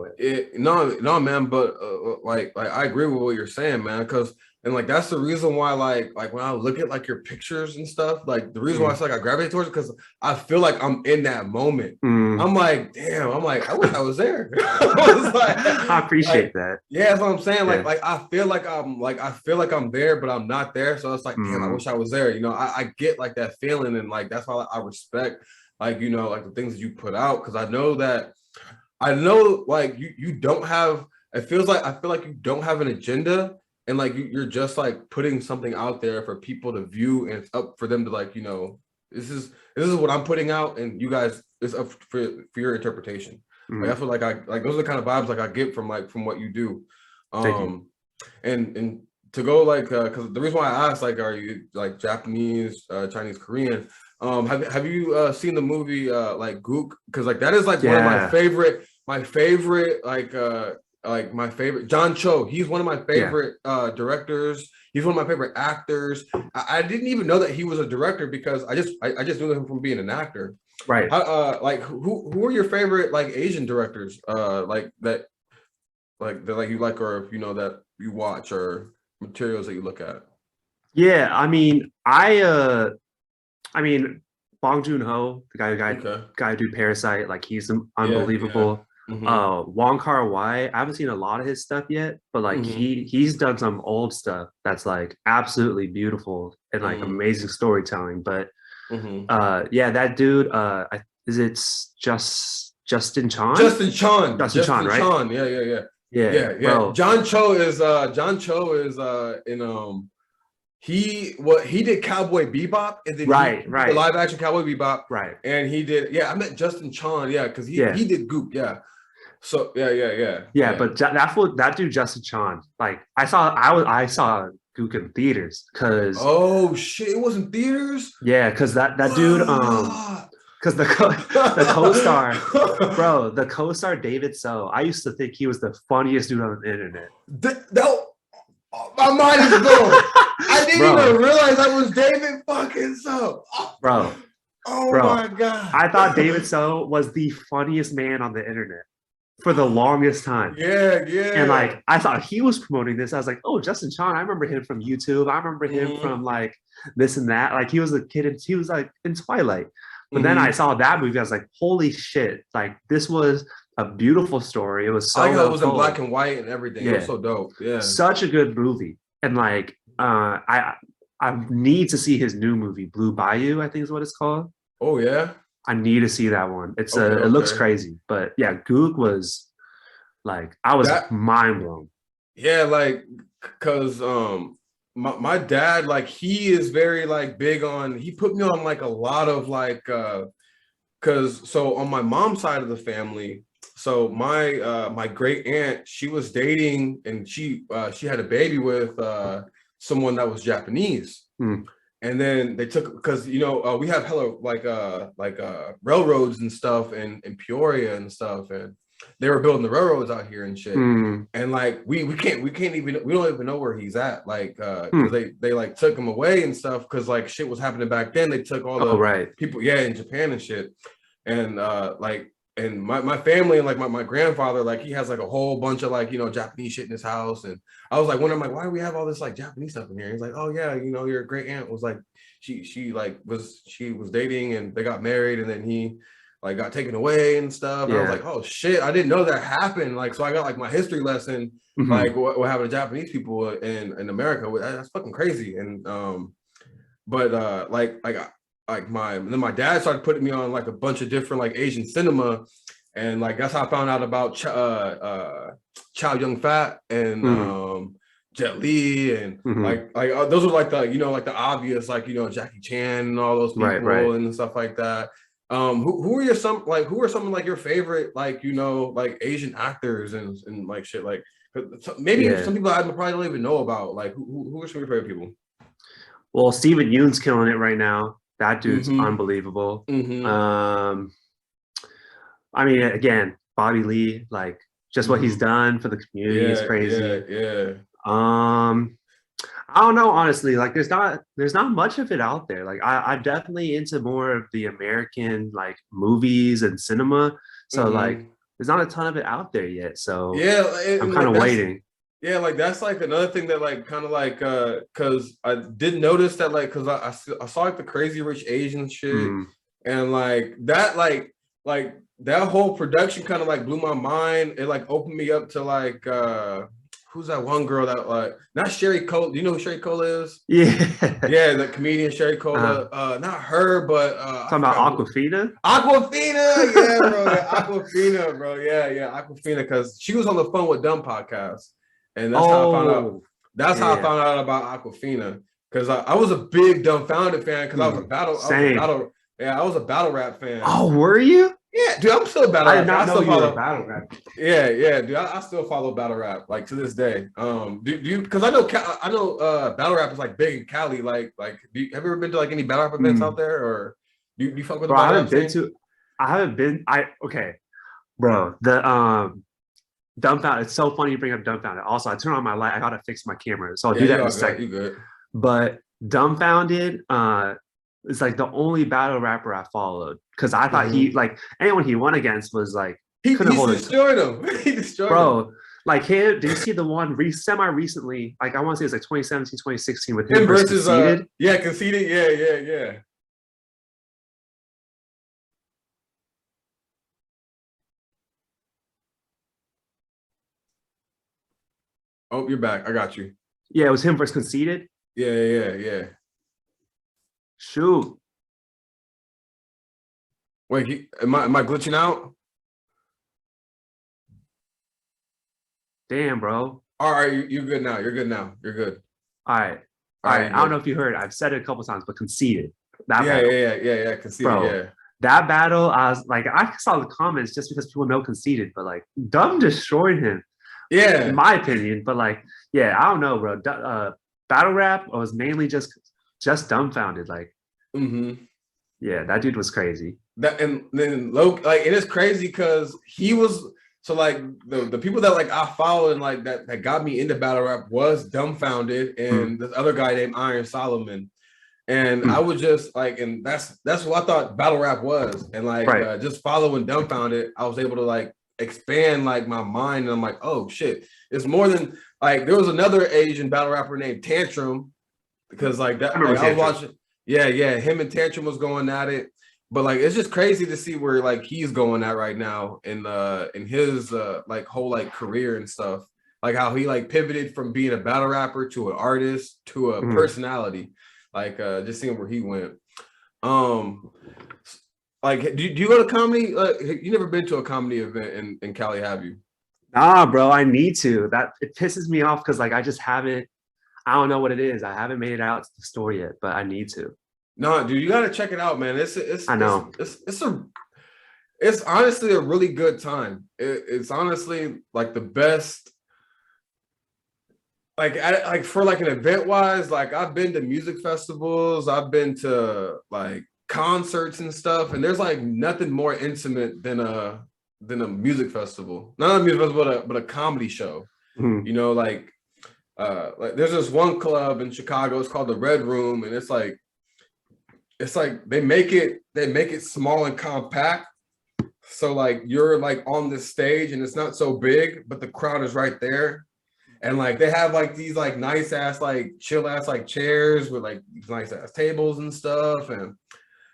A: No, man. But like I agree with what you're saying, man. Because and like that's the reason why like when I look at like your pictures and stuff, like the reason why I say like I gravitate towards it because I feel like I'm in that moment. I'm like, damn. I'm like, I wish I was there. I was like,
B: I appreciate that.
A: Yeah, that's what I'm saying. Like I feel like I'm there, but I'm not there. So it's like, damn, I wish I was there. You know, I get like that feeling, and like that's why I respect like like the things that you put out because I know like you don't have. I feel like you don't have an agenda, and like you're just like putting something out there for people to view, and it's up for them to like this is what I'm putting out, and you guys it's up for your interpretation. Like that's what like I like those are the kind of vibes like I get from what you do. And to go like because the reason why I asked like are you like Japanese, Chinese, Korean? Have you seen the movie like Gook? Because like that is like one of my favorite my favorite John Cho. He's one of my favorite directors. He's one of my favorite actors. I didn't even know that he was a director because I just knew him from being an actor.
B: Right.
A: Like who are your favorite like Asian directors like that you like or that you watch or materials that you look at?
B: Yeah, I mean, Bong Joon-ho, the
A: Okay.
B: guy who do Parasite, like he's
A: Yeah, yeah.
B: unbelievable.
A: Mm-hmm.
B: Wong Kar-wai, I haven't seen a lot of his stuff yet, but like
A: Mm-hmm.
B: he's done some old stuff that's like absolutely beautiful and like
A: Mm-hmm.
B: amazing storytelling. But
A: Mm-hmm.
B: yeah, that dude, is it Justin Chan?
A: Justin Chon.
B: Justin Chan,
A: Justin
B: right?
A: Chon. Yeah, yeah, yeah.
B: Yeah,
A: Yeah, yeah.
B: bro.
A: John Cho is in he did Cowboy Bebop, and then
B: Right,
A: he did the
B: right,
A: live action Cowboy Bebop,
B: right.
A: and he did, yeah, I met Justin Chon, yeah, because
B: Yeah.
A: he did Goop, yeah. So yeah, yeah, yeah,
B: Yeah,
A: yeah.
B: but that dude Justin Chan, like I saw Gook in theaters because
A: Oh shit, it wasn't theaters.
B: yeah, because that dude
A: Whoa, no.
B: because the co-star, bro, the co-star David So, I used to think he was the funniest dude on the internet.
A: That, my mind is blown. I didn't even
B: Bro,
A: realize that was David fucking so.
B: bro,
A: Oh
B: bro.
A: my god.
B: I thought David So was the funniest man on the internet for the longest time.
A: Yeah,
B: And
A: yeah.
B: like I thought he was promoting this. I was like, oh, Justin Chan, I remember him from YouTube. I remember him
A: Mm-hmm.
B: from like this and that. Like he was a kid and he was like in Twilight. But then I
A: Mm-hmm.
B: saw that movie. I was like, holy shit. Like this was a beautiful story. It was
A: I like
B: so
A: how it
B: well
A: was in black
B: told.
A: and white and everything. It was
B: Yeah.
A: so dope. Yeah.
B: Such a good movie. And like I need to see his new movie, Blue Bayou, I think is what it's called.
A: Oh yeah.
B: I need to see that one. It's
A: Okay,
B: it looks
A: okay.
B: crazy. But yeah, Gook was like I was
A: That
B: mind blown.
A: yeah, like because my dad, like he is very like big on, he put me on like a lot of like because so on my mom's side of the family, so my great aunt, she was dating and she had a baby with someone that was Japanese.
B: Mm.
A: And then they took, because we have hella like railroads and stuff in Peoria and stuff, and they were building the railroads out here and shit.
B: Mm.
A: And like we can't even, we don't even know where he's at, like because
B: Mm.
A: they like took him away and stuff, because like shit was happening back then. They took all
B: Oh
A: the
B: right.
A: people, yeah, in Japan and shit. And like, and my family and like my grandfather, like he has like a whole bunch of like Japanese shit in his house. And I was like wondering, like, why do we have all this like Japanese stuff in here? He's like, oh yeah, your great aunt was like, she was dating and they got married, and then he like got taken away and stuff. And I was
B: Yeah.
A: like, oh shit, I didn't know that happened. Like, so I got like my history lesson,
B: Mm-hmm.
A: like what happened to Japanese people in America. That's fucking crazy. And but like my dad started putting me on like a bunch of different like Asian cinema, and like that's how I found out about Chow Yun Fat and
B: Mm-hmm.
A: Jet Li, and
B: Mm-hmm.
A: like those are like the like the obvious, like Jackie Chan and all those
B: Right,
A: people
B: right.
A: and stuff like that. Who are who are some of like your favorite like like Asian actors and like shit, like maybe
B: Yeah.
A: some people I probably don't even know about, like who are some of your favorite people?
B: Well, Steven Yeun's killing it right now. That dude's
A: Mm-hmm.
B: unbelievable.
A: Mm-hmm.
B: Um, I mean, again, Bobby Lee, like just what he's
A: Mm-hmm.
B: done for the community is
A: Yeah, yeah,
B: crazy.
A: yeah.
B: Um, I don't know, honestly. Like, there's not much of it out there. Like, I'm definitely into more of the American like movies and cinema. So like,
A: Mm-hmm.
B: there's not a ton of it out there yet. So
A: Yeah,
B: I'm
A: and
B: kind
A: like
B: of waiting.
A: yeah, like that's like another thing that like kind of like because I did notice that, like, because I saw like the Crazy Rich Asian shit,
B: Mm,
A: and like that whole production kind of like blew my mind. It like opened me up to like who's that one girl that like, not Sherry Cole, do you know who Sherry Cole is?
B: yeah.
A: Yeah, the comedian Sherry Cola. Not her, but I
B: Talking about
A: forgot who.
B: Aquafina.
A: Aquafina, yeah, bro. Yeah, Aquafina, bro. Yeah, yeah, Aquafina, because she was on the Fun with Dumb podcast, and that's how I found out.
B: Oh,
A: That's how I
B: yeah.
A: found out about Aquafina, because I was a big Dumbfounded fan, because
B: Same.
A: I was a battle rap fan.
B: Oh, were you?
A: Yeah, dude, I'm still a battle
B: I did
A: rap fan. I
B: not know
A: still
B: you were a
A: follow.
B: battle rapper.
A: Yeah, yeah, dude. I still follow battle rap like to this day. Do you? Because I know battle rap is like big in Cali. Like have you ever been to like any battle rap events out
B: Mm.
A: there, or do you fuck with the
B: Bro,
A: battle rap scene?
B: I haven't been, okay, bro, the, dumbfounded, it's so funny you bring up dumbfounded. Also, I turn on my light, I gotta fix my camera. So I'll
A: Yeah,
B: do
A: you
B: that in a
A: all good.
B: second.
A: You good.
B: But dumbfounded, is like the only battle rapper I followed. Cause I thought
A: Mm-hmm.
B: like anyone he won against was like,
A: He
B: couldn't hold it.
A: destroyed him. He destroyed him.
B: Bro, Like him, did you see the one semi recently? Like I want to say it's like 2017, 2016 with him
A: Him
B: versus
A: versus
B: Conceited.
A: yeah, Conceited. Yeah. Oh, you're back. I got you.
B: Yeah, it was him versus Conceited.
A: Yeah.
B: Shoot.
A: Wait, am I glitching out?
B: Damn, bro.
A: All right, you're good now. You're good now. You're good.
B: All right.
A: All
B: All
A: right,
B: right.
A: you're
B: I don't know
A: good.
B: if you heard. I've said it a couple times, but Conceited. That battle.
A: Yeah. Conceited.
B: Bro.
A: Yeah.
B: That battle, I was like, I saw the comments just because people know Conceited, but like Dumb destroyed him, in
A: Yeah.
B: my opinion. But like, yeah, I don't know, bro. Battle rap was mainly just dumbfounded. Like,
A: Mm-hmm.
B: yeah, that dude was crazy.
A: That and then Loki, like it is crazy because he was so like the people that like I followed and like that got me into battle rap was Dumbfounded
B: Mm,
A: and this other guy named Iron Solomon. And I
B: mm.
A: was just like, and that's what I thought battle rap was. And like
B: Right.
A: just following Dumbfounded, I was able to like expand like my mind. And I'm like, oh shit, it's more than like there was another Asian battle rapper named Tantrum because like
B: I
A: that
B: remember
A: like I was
B: Tantrum.
A: watching, yeah, him and Tantrum was going at it. But like it's just crazy to see where like he's going at right now in his like whole like career and stuff. Like how he like pivoted from being a battle rapper to an artist to a
B: Mm.
A: personality. Like just seeing where he went. Um like do you go to comedy? You never been to a comedy event in Cali, have you?
B: Nah, bro, I need to. That it pisses me off because like I just haven't. I don't know what it is. I haven't made it out to the store yet, but I need to.
A: No, dude, you gotta check it out, man.
B: I know.
A: It's honestly a really good time. It's honestly like the best. Like for like an event wise, like I've been to music festivals, I've been to like concerts and stuff, and there's like nothing more intimate than a music festival. Not a music festival, but a comedy show.
B: Mhm.
A: You know, like there's this one club in Chicago. It's called the Red Room, and it's like they make it small and compact. So like you're like on this stage and it's not so big, but the crowd is right there. And like they have like these like nice ass like chill ass like chairs with like these nice ass tables and stuff. And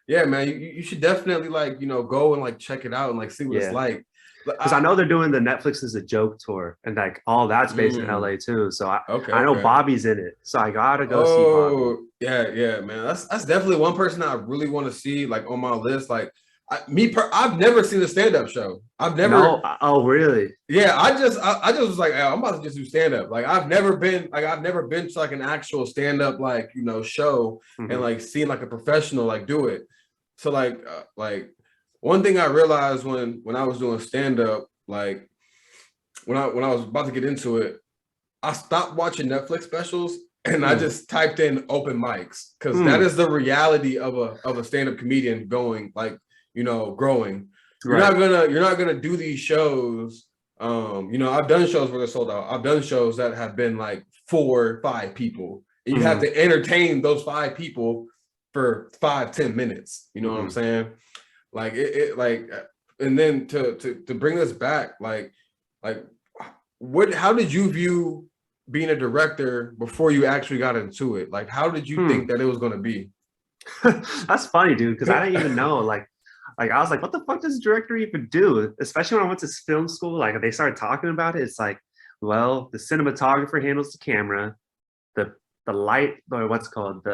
A: yeah, man, you should definitely like go and like check it out and like see what it's
B: Yeah,
A: like. But
B: because I know they're doing the Netflix is a joke tour, and like all that's based in LA too. So I know
A: okay.
B: Bobby's in it, so I gotta go see Bobby.
A: Oh yeah, man. That's definitely one person I really want to see like on my list. Like I've never seen a stand-up show. I've
B: No,
A: never.
B: oh really?
A: Yeah, I just was like, I'm about to just do stand-up. Like I've never been to like an actual stand-up like show and
B: Mhm.
A: like seen like a professional like do it. So like one thing I realized when I was doing stand-up, like when I was about to get into it, I stopped watching Netflix specials and I
B: Mm.
A: just typed in open mics because that
B: Mm.
A: is the reality of a stand-up comedian going like growing.
B: Right.
A: You're not gonna do these shows. I've done shows where they're sold out. I've done shows that have been like 4 or 5 people. And you have
B: Mhm.
A: to entertain those 5 people for 5-10 minutes. You know what I'm
B: Mhm.
A: saying? Like it like and then to bring us back, like what how did you view being a director before you actually got into it? Like how did you
B: Hmm.
A: think that it was gonna be?
B: That's funny, dude, because I didn't even know. Like I was like, what the fuck does a director even do? Especially when I went to film school, like they started talking about it. It's like, well, the cinematographer handles the camera, the light, or what's it called?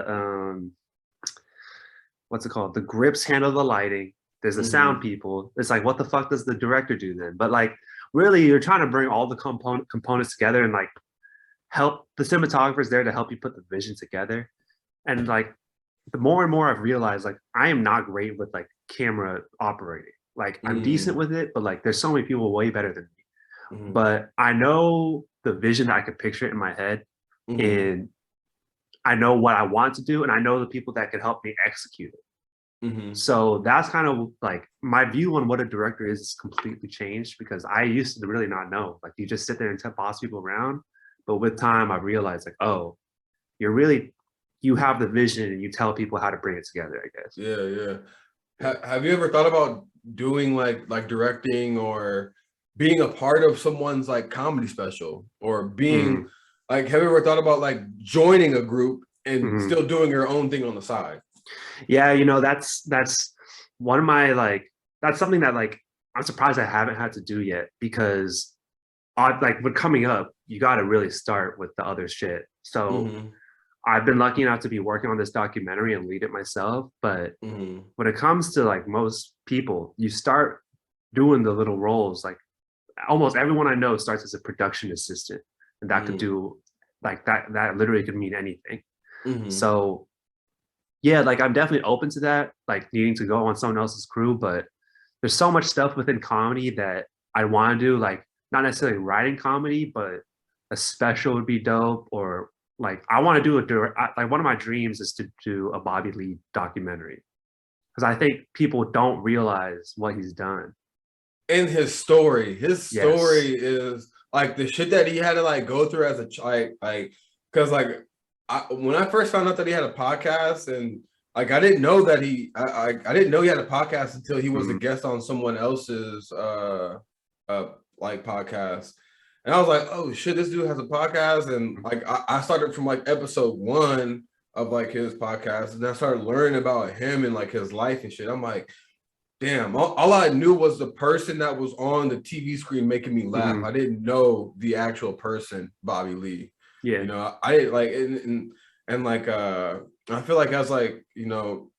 B: The grips handle the lighting. There's the sound
A: Mhm.
B: people. It's like, what the fuck does the director do then? But like, really, you're trying to bring all the components together and like help the cinematographers there to help you put the vision together. And like, the more and more I've realized, like, I am not great with like camera operating. Like, I'm decent
A: Mm,
B: with it, but like, there's so many people way better than me.
A: mhm,
B: But I know the vision that I could picture it in my head,
A: mhm,
B: and I know what I want to do, and I know the people that could help me execute it.
A: mhm,
B: So that's kind of like my view on what a director is completely changed because I used to really not know. Like you just sit there and boss people around. But with time, I realized like, oh, you're really you have the vision and you tell people how to bring it together, I guess.
A: yeah. Have you ever thought about doing like directing or being a part of someone's like comedy special, or being
B: Mm,
A: like, have you ever thought about like joining a group and
B: mhm.
A: still doing your own thing on the side?
B: Yeah, that's one of my like that's something that like I'm surprised I haven't had to do yet because like with coming up, you got to really start with the other shit. So
A: Mm-hmm.
B: I've been lucky enough to be working on this documentary and lead it myself, but
A: Mm-hmm.
B: when it comes to like most people, you start doing the little roles. Like almost everyone I know starts as a production assistant, and that could
A: Mm-hmm.
B: do like that literally could mean anything.
A: Mm-hmm.
B: So yeah, like I'm definitely open to that, like needing to go on someone else's crew, but there's so much stuff within comedy that I want to do, like not necessarily writing comedy, but a special would be dope. Or like I want to do like one of my dreams is to do a Bobby Lee documentary because I think people don't realize what he's done.
A: And his
B: Yes.
A: story is like the shit that he had to like go through as a child, like because like when I first found out that he had a podcast, and like I didn't know that I didn't know he had a podcast until he was a
B: Mm,
A: guest on someone else's like podcast. And I was like, oh shit, this dude has a podcast. And like I started from like episode one of like his podcast, and I started learning about him and like his life and shit. I'm like, damn, all I knew was the person that was on the TV screen making me laugh.
B: mhm.
A: I didn't know the actual person, Bobby Lee.
B: Yeah.
A: You know, I didn't like, and like I feel like I was like, you know,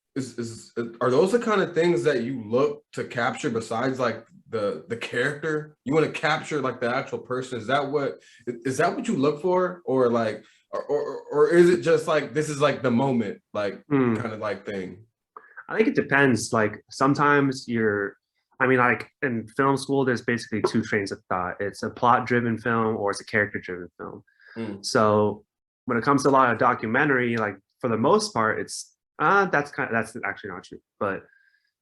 A: are those the kind of things that you look to capture besides like the character? You want to capture like the actual person? Is that what you look for? Or like or is it just like this is like the moment, like
B: Mm.
A: kind of like thing?
B: I think it depends. Like sometimes I mean, like in film school, there's basically two trains of thought. It's a plot-driven film or it's a character-driven film.
A: Mm,
B: So when it comes to a lot of documentary, like for the most part, it's that's actually not true. But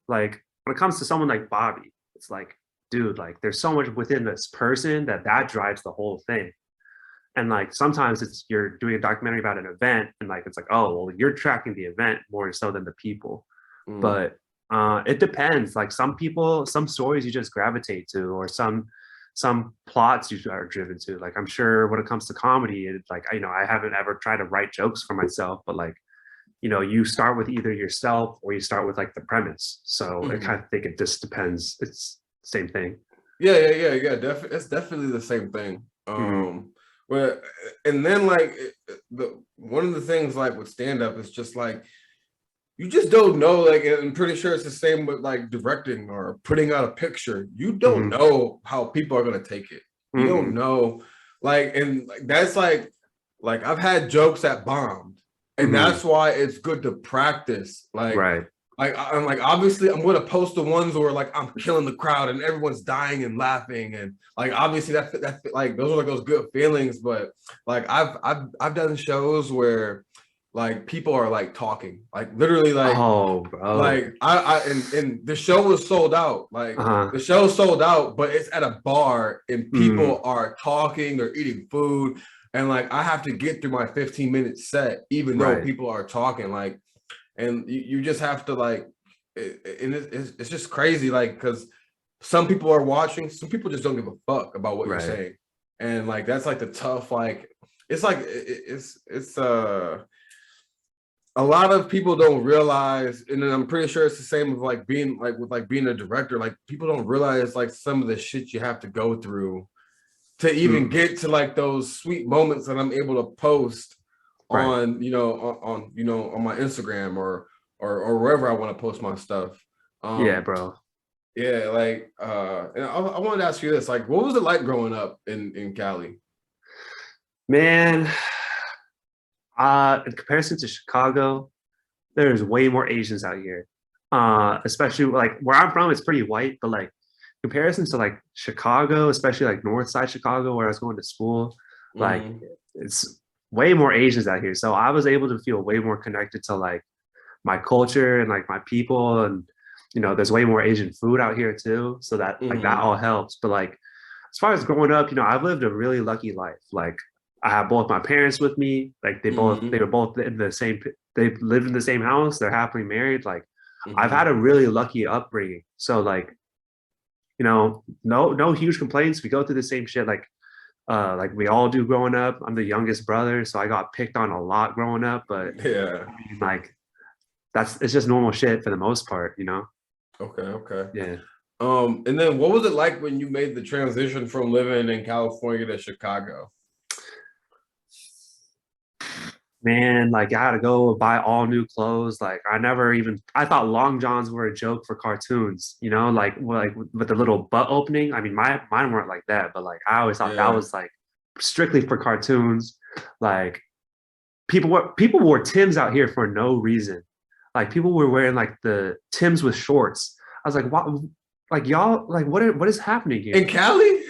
B: like when it comes to someone like Bobby, it's like, dude, like there's so much within this person that drives the whole thing. And like sometimes it's you're doing a documentary about an event, and like it's like, oh, well, you're tracking the event more so than the people.
A: mm,
B: But it depends. Like some people, some stories you just gravitate to, or some plots you are driven to. Like I'm sure when it comes to comedy, it's like I haven't ever tried to write jokes for myself, but like you start with either yourself or you start with like the premise. So I kind
A: mm.
B: of think it just depends. It's the same thing.
A: Yeah. Definitely, it's definitely the same thing.
B: Mm,
A: But and then like the one of the things like with stand up is just like you just don't know. Like I'm pretty sure it's the same with like directing or putting out a picture. You don't
B: mm,
A: know how people are gonna take it. You don't
B: mm,
A: know, like, and like that's like I've had jokes that bombed, and
B: mm,
A: that's why it's good to practice.
B: right.
A: I'm like, obviously I'm gonna post the ones where like I'm killing the crowd and everyone's dying and laughing, and like obviously that like those are like those good feelings. But like I've done shows where like people are like talking, like literally
B: Oh, bro.
A: like I and the show was sold out. Like
B: Uh-huh.
A: the show sold out, but it's at a bar and
B: Mm,
A: people are talking, they're eating food, and like I have to get through my 15-minute set even though
B: right.
A: people are talking. Like, and you just have to like and it's just crazy, like because some people are watching, some people just don't give a fuck about what you're
B: Right.
A: saying, and like that's like the tough, like it's like it's a lot of people don't realize, and then I'm pretty sure it's the same with like being like with like being a director, like people don't realize like some of the shit you have to go through to even
B: Mm,
A: get to like those sweet moments that I'm able to post
B: right.
A: on, you know, on you know, on my Instagram or wherever I want to post my stuff.
B: Yeah,
A: Um,
B: bro.
A: yeah, like and I wanted to ask you this, like, what was it like growing up in Cali?
B: Man, in comparison to Chicago, there's way more Asians out here. Especially like where I'm from, it's pretty white, but like comparison to like Chicago, especially like North Side Chicago, where I was going to school, like
A: Mm-hmm.
B: it's way more Asians out here. So I was able to feel way more connected to like my culture and like my people, and there's way more Asian food out here too. So that like that
A: Mm-hmm.
B: all helps. But like as far as growing up, I've lived a really lucky life. Like I have both my parents with me. Like they
A: Mm-hmm.
B: were both in the same they lived in the same house. They're happily married. Like I've had
A: Mm-hmm.
B: a really lucky upbringing. So like you know, no huge complaints. We go through the same shit like we all do growing up. I'm the youngest brother, so I got picked on a lot growing up, but
A: Yeah.
B: I mean, like it's just normal shit for the most part, you know?
A: Okay. Okay.
B: Yeah.
A: And then what was it like when you made the transition from living in California to Chicago?
B: Man, like I had to go buy all new clothes. Like I thought long johns were a joke for cartoons, you know, like with the little butt opening. I mean, mine weren't like that, but like I always thought that
A: Yeah.
B: was like strictly for cartoons. Like people wore Tims out here for no reason. Like people were wearing like the Tims with shorts. I was like, what? Like y'all, like what is happening here,
A: In Cali?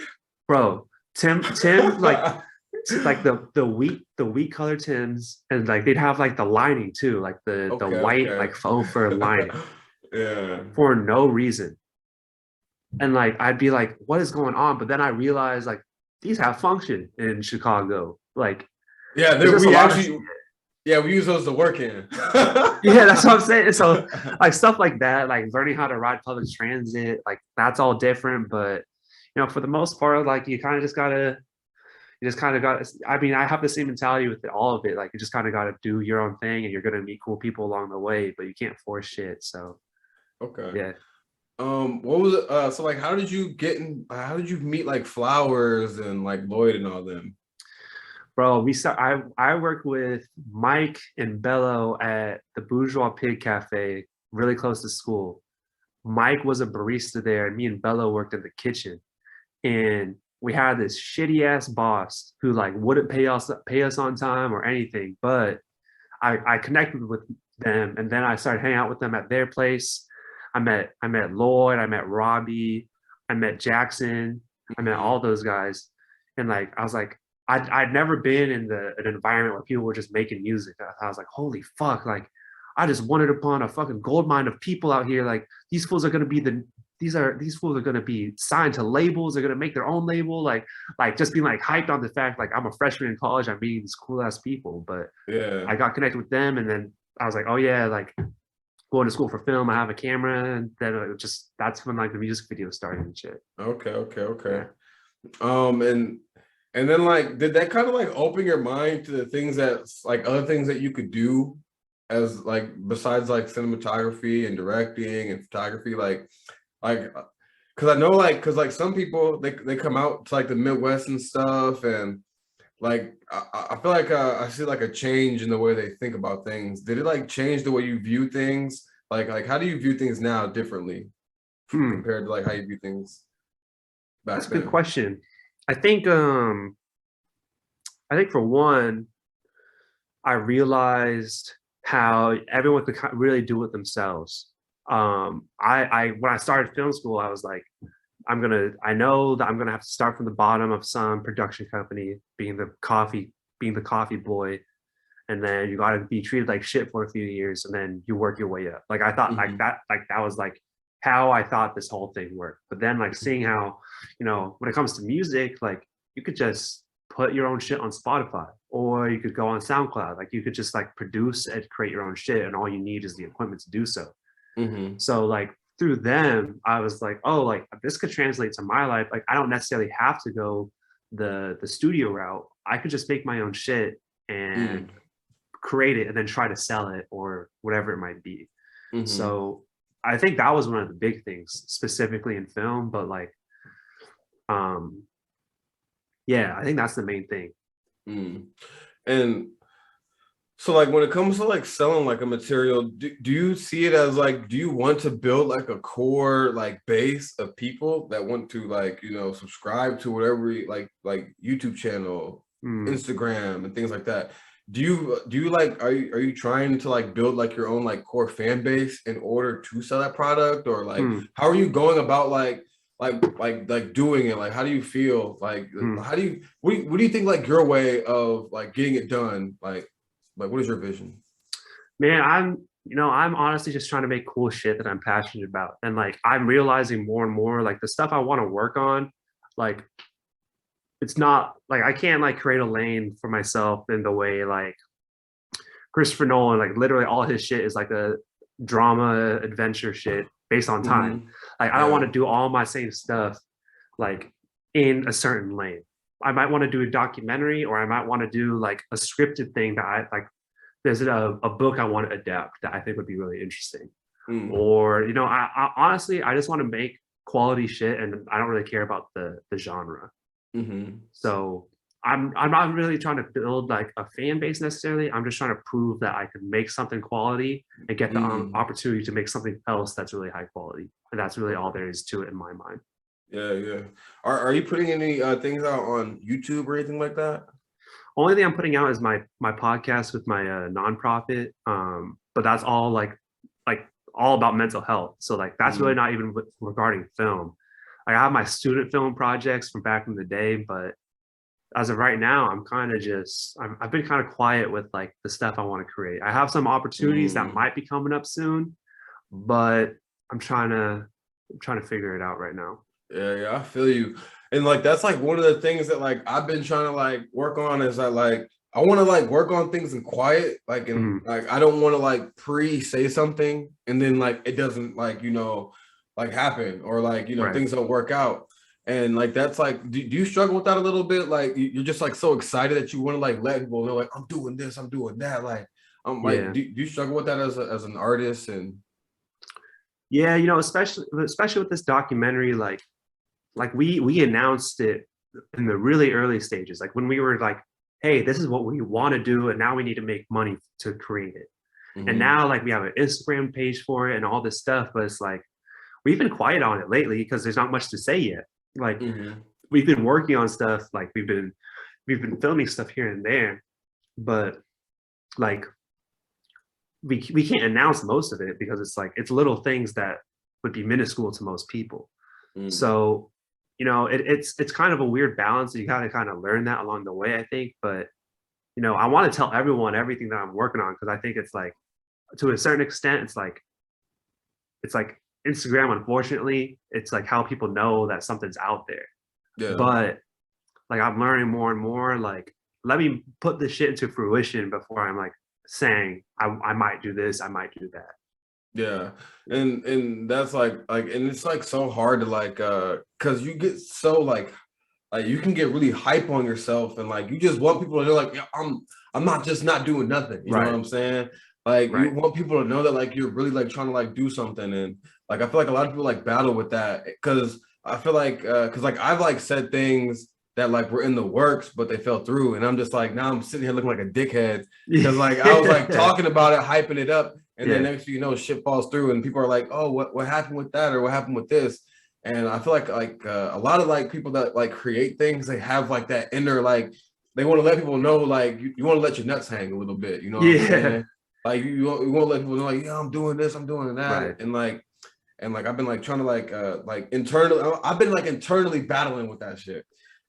B: bro? Tim, like the wheat color Tims, and like they'd have like the lining too, like the
A: Okay.
B: white
A: Okay.
B: like faux fur lining
A: Yeah.
B: for no reason. And like I'd be like, what is going on? But then I realized like these have function in Chicago. Like
A: Yeah.
B: there's just a
A: We
B: lot of
A: actually, yeah, we use those to work in.
B: yeah, that's what I'm saying. So like stuff like that, like learning how to ride public transit, like that's all different. But you know, for the most part, like you just kind of got. I mean, I have the same mentality with all of it. Like you just kind of got to do your own thing, and you're gonna meet cool people along the way, but you can't force shit. So
A: Okay.
B: yeah,
A: What was it? So like, how did you get in? How did you meet like Flowers and like Lloyd and all them?
B: bro. I worked with Mike and Bello at the Bourgeois Pig Cafe, really close to school. Mike was a barista there, and me and Bello worked in the kitchen. And we had this shitty ass boss who like wouldn't pay us on time or anything. But I connected with them, and then I started hanging out with them at their place. I met Lloyd, I met Robbie, I met Jackson, I met
A: Mhm.
B: all those guys, and like I was like I'd never been in an environment where people were just making music. I was like, holy fuck, like I just wandered upon a fucking gold mine of people out here. Like these fools are gonna be these fools are gonna be signed to labels. They're gonna make their own label. Like just being like hyped on the fact like I'm a freshman in college. I'm meeting these cool ass people. But
A: Yeah.
B: I got connected with them, and then I was like, oh yeah, like going to school for film. I have a camera, and then it just that's when like the music video started and shit.
A: Okay. Okay. Okay.
B: Yeah.
A: Um, and and then like, did that kind of like open your mind to the things that like other things that you could do as like besides like cinematography and directing and photography, like because I know like because like some people they come out to like the Midwest and stuff and like I feel like I see like a change in the way they think about things. Did it like change the way you view things? Like how do you view things now differently
B: Hmm.
A: compared to like how you view things
B: That's
A: back
B: a good
A: then?
B: question. I think um I think for one, I realized how everyone could really do it themselves. I when I started film school, I was like, I know that I'm gonna have to start from the bottom of some production company, being the coffee boy, and then you gotta be treated like shit for a few years, and then you work your way up. Like I thought
A: Hmm.
B: like that was like how I thought this whole thing worked. But then like seeing how, you know, when it comes to music, like you could just put your own shit on Spotify, or you could go on SoundCloud. Like you could just like produce and create your own shit, and all you need is the equipment to do so.
A: Hmm.
B: So like through them, I was like, oh, like this could translate to my life. Like I don't necessarily have to go the studio route. I could just make my own shit and
A: Mm.
B: create it and then try to sell it or whatever it might be.
A: Hmm.
B: So I think that was one of the big things specifically in film, but like um yeah, I think that's the main thing.
A: Mm. And so like when it comes to like selling like a material, do you see it as like do you want to build like a core like base of people that want to like subscribe to whatever like YouTube channel,
B: Mm,
A: Instagram and things like that? Do you like are you trying to like build like your own like core fan base in order to sell that product or like
B: mm,
A: how are you going about like doing it? Like how do you feel? Like
B: mm.
A: how do you what do you think like your way of like getting it done like, what is your vision?
B: Man, I'm honestly just trying to make cool shit that I'm passionate about. And like I'm realizing more and more like the stuff I want to work on, like it's not like I can't like create a lane for myself in the way like Christopher Nolan, like literally all his shit is like a drama adventure shit based on time.
A: Hmm.
B: Like I don't want to do all my same stuff like in a certain lane. I might want to do a documentary, or I might want to do like a scripted thing that I like. There's a book I want to adapt that I think would be really interesting.
A: Mm.
B: Or, you know, I honestly, I just want to make quality shit, and I don't really care about the genre.
A: Mm-hmm.
B: So I'm not really trying to build like a fan base necessarily. I'm just trying to prove that I can make something quality and get the
A: Mm.
B: opportunity to make something else that's really high quality. And that's really all there is to it in my mind.
A: Yeah, yeah. Are you putting any things out on YouTube or anything like that?
B: Only thing I'm putting out is my podcast with my nonprofit. But that's all like all about mental health. So like that's really
A: Mm.
B: not even regarding film. Like I have my student film projects from back in the day, but as of right now, I'm kind of just I've been kind of quiet with like the stuff I want to create. I have some opportunities that
A: Mm.
B: might be coming up soon, but I'm trying to figure it out right now.
A: Yeah, yeah, I feel you. And like that's like one of the things that like I've been trying to like work on is that like I want to like work on things in quiet, like and
B: Mhm.
A: like I don't want to like pre-say something and then like it doesn't like like happen or like
B: Right.
A: things don't work out. And like that's like do you struggle with that a little bit? Like you're just like so excited that you want to like let people know like I'm doing this, I'm doing that. Like I'm like
B: Yeah.
A: do you struggle with that as an artist and
B: Yeah, you know, especially with this documentary, like we announced it in the really early stages, like when we were like, hey, this is what we want to do, and now we need to make money to create it. And
A: Mhm.
B: now like we have an Instagram page for it and all this stuff, but it's like we've been quiet on it lately because there's not much to say yet. Like
A: Mhm.
B: we've been working on stuff, like we've been filming stuff here and there, but like we can't announce most of it because it's like it's little things that would be minuscule to most people.
A: Mm.
B: So, you know, it's kind of a weird balance. You got to kind of learn that along the way, I think. But you know, I want to tell everyone everything that I'm working on because I think it's like to a certain extent, it's like Instagram. Unfortunately, it's like how people know that something's out there.
A: Yeah.
B: But like I'm learning more and more. Like let me put this shit into fruition before I'm like saying I might do this, I might do that.
A: Yeah, and that's and it's like so hard to because you get so like you can get really hype on yourself and like you just want people to know like yeah, I'm not just not doing nothing. You know what
B: Right,
A: I'm saying? Like you
B: right.
A: want people to know that like you're really like trying to like do something and like I feel like a lot of people like battle with that because I feel like because like I've like said things that like were in the works but they fell through and I'm just like now I'm sitting here looking like a dickhead because like I was like
B: Yeah,
A: talking about it, hyping it up, and then
B: yeah.
A: next thing you know, shit falls through, and people are like, "Oh, what happened with that, or what happened with this?" And I feel like a lot of like people that like create things, they have like that inner like they want to let people know like you want to let your nuts hang a little bit. You know what I'm
B: Yeah.
A: saying? Like you want to let people know like yeah, I'm doing this, I'm doing that,
B: Right.
A: and like I've been like trying to like internally, I've been like internally battling with that shit.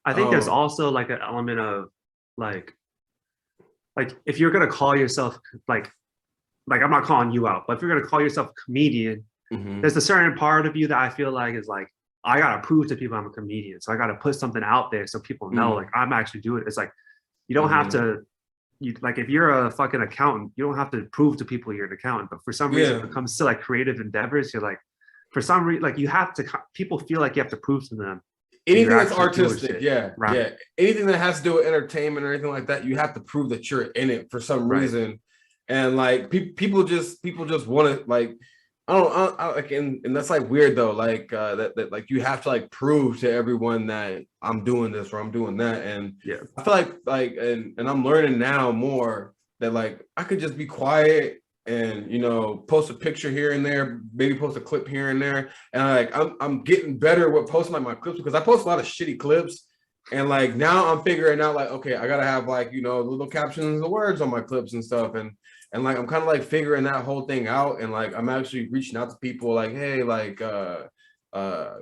B: I think there's
A: Um,
B: also like an element of like like if you're gonna call yourself like like I'm not calling you out, but if you're gonna call yourself a comedian,
A: mhm.
B: there's a certain part of you that I feel like is like I gotta prove to people I'm a comedian. So I gotta put something out there so people know like
A: Mm,
B: I'm actually doing it. It's like you don't have
A: mhm.
B: to you like if you're a fucking accountant, you don't have to prove to people you're an accountant. But for some reason,
A: Yeah,
B: when it comes to like creative endeavors, you're like, for some reason, like you have to. People feel like you have to prove to them that you're
A: anything that's
B: actually doing
A: artistic,
B: shit.
A: yeah,
B: Right.
A: yeah. anything that has to do with entertainment or anything like that, you have to prove that you're in it for some
B: Right.
A: reason. And like people just want to like like and that's like weird though like that like you have to like prove to everyone that I'm doing this or I'm doing that. And
B: Yeah.
A: I feel like and I'm learning now more that like I could just be quiet and post a picture here and there, maybe post a clip here and there, and I'm getting better with posting like my clips because I post a lot of shitty clips, and like now I'm figuring out like okay, I gotta have like little captions and words on my clips and stuff, and like I'm kind of like figuring that whole thing out, and like I'm actually reaching out to people like hey uh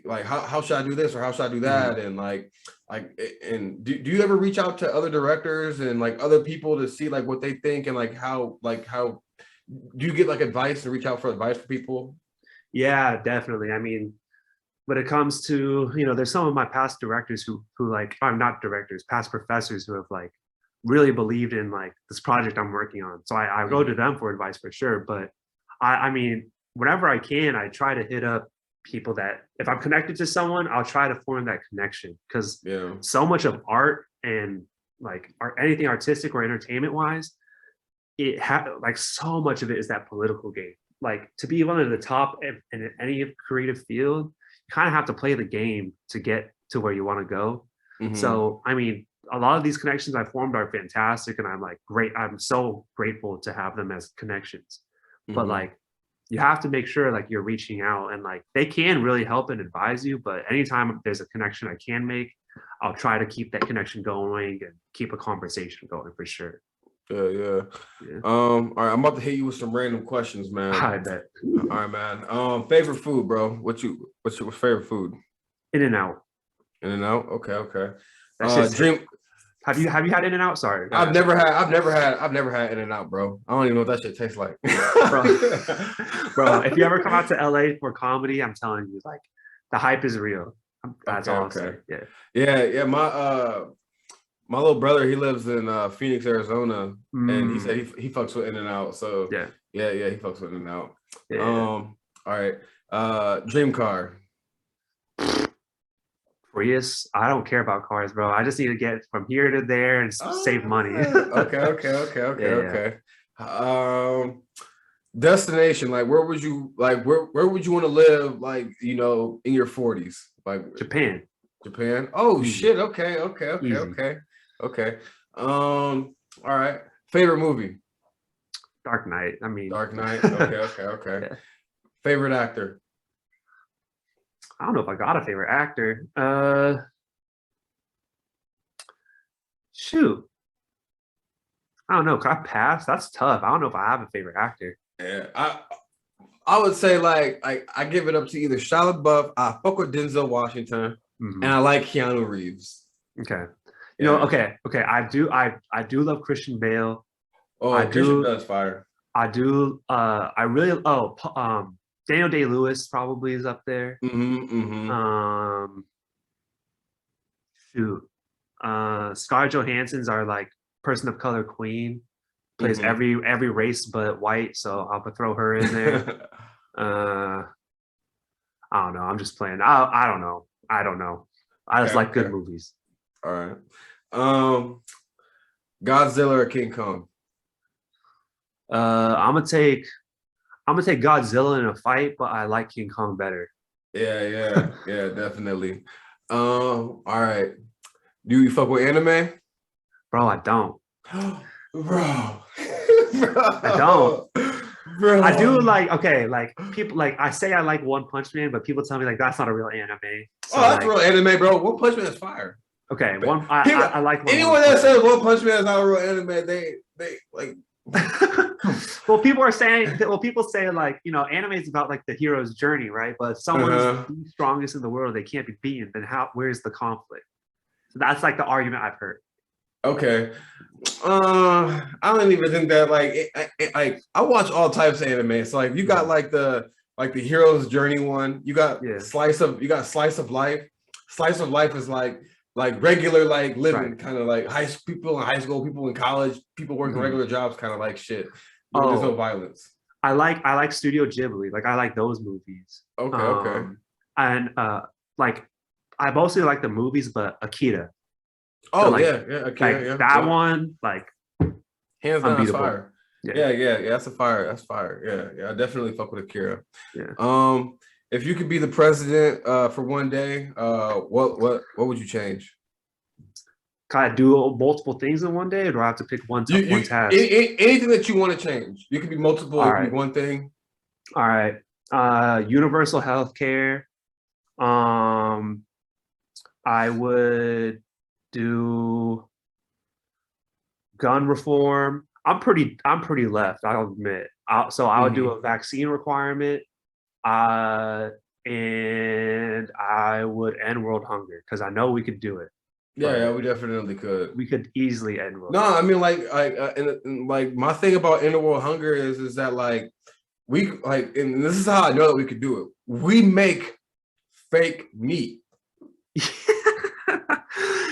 A: like how should I do this or how should I do
B: Mhm.
A: that, and and do you ever reach out to other directors and like other people to see like what they think and like how do you get like advice and reach out for advice for people?
B: Yeah, definitely. I mean, when it comes to there's some of my past directors who like I'm not directors, past professors who have like really believed in like this project I'm working on. So I go to
A: Mhm.
B: them for advice for sure. But I mean, whenever I can, I try to hit up people that if I'm connected to someone, I'll try to form that connection because
A: Yeah.
B: so much of art and like anything artistic or entertainment wise, like so much of it is that political game. Like to be one of the top in any creative field, you kind of have to play the game to get to where you want to go.
A: Mhm.
B: So I mean, a lot of these connections I formed are fantastic, and I'm like great. I'm so grateful to have them as connections. But
A: Mhm.
B: like, you have to make sure like you're reaching out, and like they can really help and advise you. But anytime there's a connection I can make, I'll try to keep that connection going and keep a conversation going for sure.
A: Yeah.
B: Yeah.
A: All right, I'm about to hit you with some random questions, man.
B: I bet.
A: All right, man. Favorite food, bro? What's your favorite food?
B: In-N-Out.
A: In-N-Out. Okay.
B: That's just
A: Dream.
B: Have you had In-N-Out? Sorry,
A: I've never had In-N-Out, bro. I don't even know what that shit tastes like.
B: bro. If you ever come out to LA for comedy, I'm telling you, like the hype is real. That's all I'm saying.
A: Yeah. My little brother, he lives in Phoenix, Arizona, and he said he fucks with In-N-Out. So yeah, he fucks with In-N-Out.
B: Yeah.
A: All right. Dream car.
B: Prius. I don't care about cars, bro. I just need to get from here to there and save money.
A: Okay. Destination, like where would you want to live, like, you know, in your 40s? Like
B: Japan.
A: Oh
B: Easy.
A: shit. Okay. All right. Favorite movie?
B: Dark Knight. I mean,
A: Dark Knight. Okay.
B: Yeah.
A: Favorite actor?
B: I don't know if I got a favorite actor. Shoot. I don't know. Could I pass? That's tough. I don't know if I have a favorite actor.
A: Yeah, I would say like I give it up to either Shia LaBeouf. I fuck with Denzel Washington, and I like Keanu Reeves.
B: Okay. You know, okay. I do love Christian Bale.
A: Christian Bale's fire.
B: I do. I really. Daniel Day-Lewis probably is up there. Shoot. Scarlett Johansson's our like person of color queen. Plays every race but white, so I'll throw her in there. I don't know. I'm just playing. I don't know. I just like good movies.
A: All right. Godzilla or King Kong?
B: I'm gonna take Godzilla in a fight, but I like King Kong better.
A: Yeah, definitely. All right. Do you fuck with anime?
B: Bro, I don't.
A: Bro.
B: I don't. Bro. I do like people like I say I like One Punch Man, but people tell me like that's not a real anime.
A: So, that's real anime, bro. One Punch Man is fire.
B: Okay, I like
A: anyone that says One Punch Man is not a real anime, they like.
B: Well, people say like, you know, anime is about like the hero's journey, right? But if someone is the strongest in the world, they can't be beaten. Then where's the conflict? So that's like the argument I've heard.
A: Okay. I don't even think that like I watch all types of anime. So like you got like the hero's journey one. You got slice of life. Slice of life is like regular like living, kind of like people in high school, people in college, people working regular jobs, kind of like shit. But there's no violence.
B: I like Studio Ghibli. Like I like those movies.
A: Okay.
B: And like I mostly like the movies, but Akira.
A: Oh,
B: so, like,
A: Akira,
B: that one, like
A: hands down, that's fire.
B: Yeah,
A: that's fire. Yeah, I definitely fuck with Akira.
B: Yeah.
A: If you could be the president for one day, what would you change?
B: Can I do multiple things in one day, or do I have to pick one task?
A: Anything that you want to change. You could be multiple. It could be one thing.
B: All right. Universal health care. I would do gun reform. I'm pretty left, I'll admit. So I would do a vaccine requirement. And I would end world hunger because I know we could do it.
A: Yeah, we definitely could.
B: We could easily end world.
A: No, I mean like my thing about ending world hunger is that like we like, and this is how I know that we could do it. We make fake meat.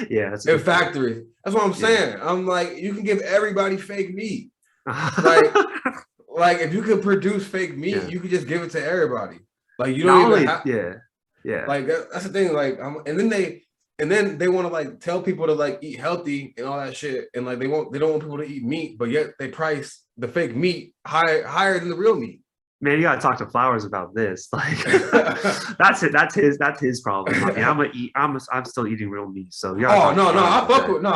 B: Yeah, that's
A: in factories. That's what I'm saying. I'm like, you can give everybody fake meat. Like if you could produce fake meat, you could just give it to everybody. Like you
B: Not
A: don't even
B: only,
A: have
B: yeah.
A: like that's the thing. Like and then they want to like tell people to like eat healthy and all that shit, and like they don't want people to eat meat, but yet they price the fake meat higher than the real meat.
B: Man, you gotta talk to Flowers about this. Like, that's it. That's his problem. I mean, I'm still eating real meat, so you gotta
A: Oh
B: talk to
A: no,
B: Flowers
A: I
B: about
A: fuck
B: that.
A: with no,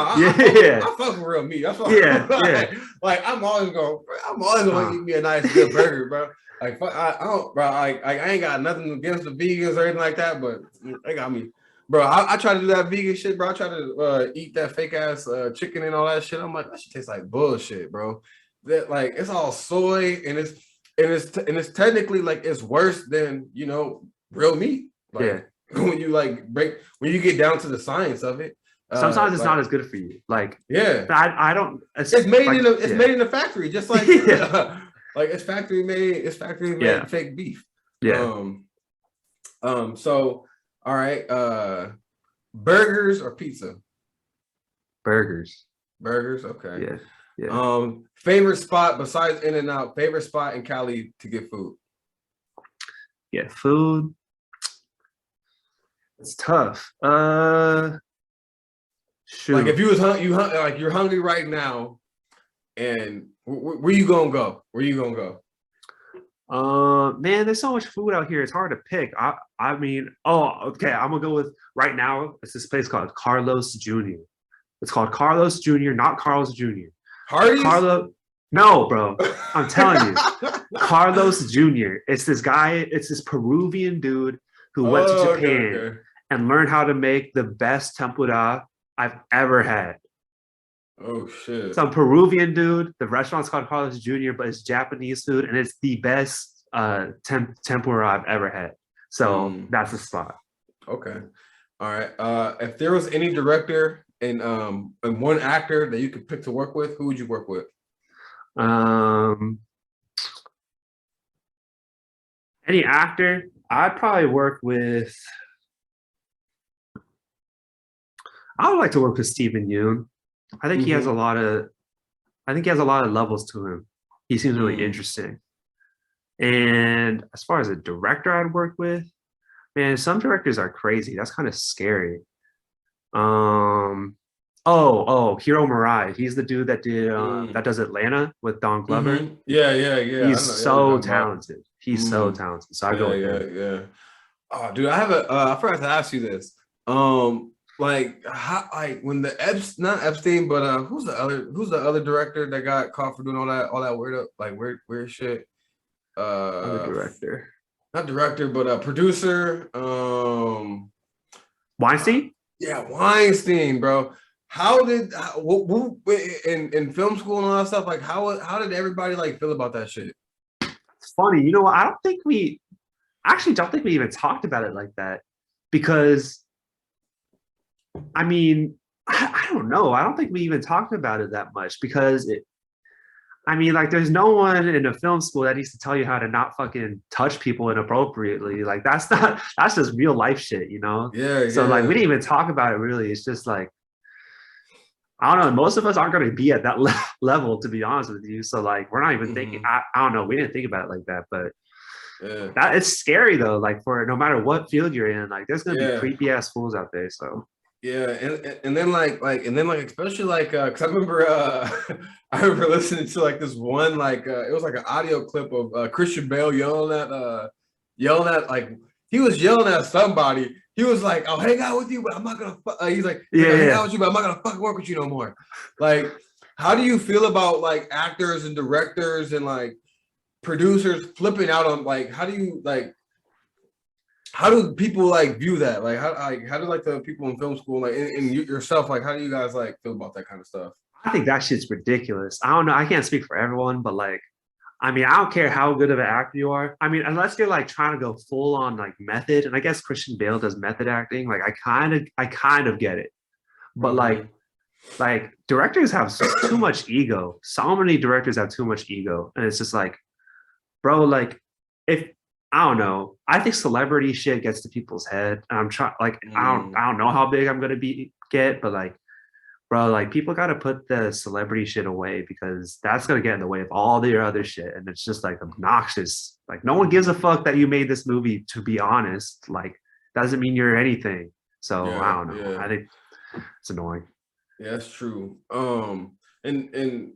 B: Yeah,
A: I fuck with real meat. That's why
B: yeah.
A: like I'm always gonna eat me a nice good burger, bro. Like I don't, bro. I ain't got nothing against the vegans or anything like that, but they got me, bro. I try to do that vegan shit, bro. I try to eat that fake ass chicken and all that shit. I'm like, that shit tastes like bullshit, bro. That like it's all soy and it's technically like it's worse than real meat.
B: Yeah.
A: Like when you when you get down to the science of it.
B: Sometimes it's not as good for you. Like,
A: Yeah,
B: I don't.
A: it's made
B: like,
A: made in the factory, just like
B: yeah,
A: like it's factory made. It's factory
B: yeah,
A: made fake beef.
B: yeah.
A: So all right, burgers or pizza?
B: Burgers.
A: Burgers, okay.
B: Yeah, yeah.
A: Favorite spot besides In-N-Out, favorite spot in Cali to get food?
B: Get food. It's tough. Shoot.
A: Like if you was like you're hungry right now, and where you gonna go? Where you gonna go?
B: Man, there's so much food out here. It's hard to pick. I mean, okay. I'm gonna go with right now. It's this place called Carlos Jr. It's called Carlos Jr., not Carlos Jr.
A: Hardee's?
B: Carlos. No, bro. I'm telling you, Carlos Jr. It's this guy. It's this Peruvian dude who went to Japan and learned how to make the best tempura I've ever had.
A: Oh shit!
B: Some Peruvian dude. The restaurant's called Carlos Jr., but it's Japanese food, and it's the best tempura I've ever had. So that's the spot.
A: Okay, all right. If there was any director and one actor that you could pick to work with, who would you work with?
B: Any actor, I'd probably work with. I would like to work with Steven Yeun. I think he has a lot of levels to him. He seems really interesting. And as far as a director I'd work with, man, some directors are crazy. That's kind of scary. Hiro Murai. He's the dude that did that does Atlanta with Don Glover.
A: Yeah.
B: He's so talented. He's so talented. So I go with him.
A: Yeah. Oh, dude, I forgot to ask you this. Like when the not Epstein, but who's the other director that got caught for doing all that weird shit?
B: Other director.
A: Not director, but producer.
B: Weinstein?
A: Yeah, Weinstein, bro. How did in film school and all that stuff? Like, how did everybody like feel about that shit?
B: It's funny, you know what? I actually don't think we even talked about it like that, because I mean, I don't know. I don't think we even talked about it that much, because there's no one in a film school that needs to tell you how to not fucking touch people inappropriately. Like that's just real life shit, you know?
A: Yeah.
B: So like we didn't even talk about it really. It's just like, I don't know. Most of us aren't going to be at that level, to be honest with you. So like, we're not even thinking, I don't know. We didn't think about it like that, but that it's scary though. Like for no matter what field you're in, like there's going to be creepy ass fools out there. So.
A: Yeah, and then especially like because I remember listening to like this one it was like an audio clip of Christian Bale yelling at like he was yelling at somebody. He was like, "I'll hang out with you, but I'm not gonna." He's like, "I'll hang out with you, but I'm not gonna fucking work with you no more." Like, how do you feel about like actors and directors and like producers flipping out on like how do people like view that? Like how do like the people in film school like and yourself, like how do you guys like feel about that kind of stuff?
B: I think that shit's ridiculous. I don't know. I can't speak for everyone, but like, I mean, I don't care how good of an actor you are. I mean, unless you're like trying to go full on like method, and I guess Christian Bale does method acting. Like I kind of get it, but like directors have too much ego. So many directors have too much ego, and it's just like, bro, like if I don't know. I think celebrity shit gets to people's head. And I'm trying, like, I don't know how big I'm gonna get, but like, bro, like people got to put the celebrity shit away because that's gonna get in the way of all the other shit, and it's just like obnoxious. Like no one gives a fuck that you made this movie. To be honest, like doesn't mean you're anything. So I
A: Yeah,
B: don't know.
A: yeah,
B: I think it's annoying.
A: yeah, that's true. And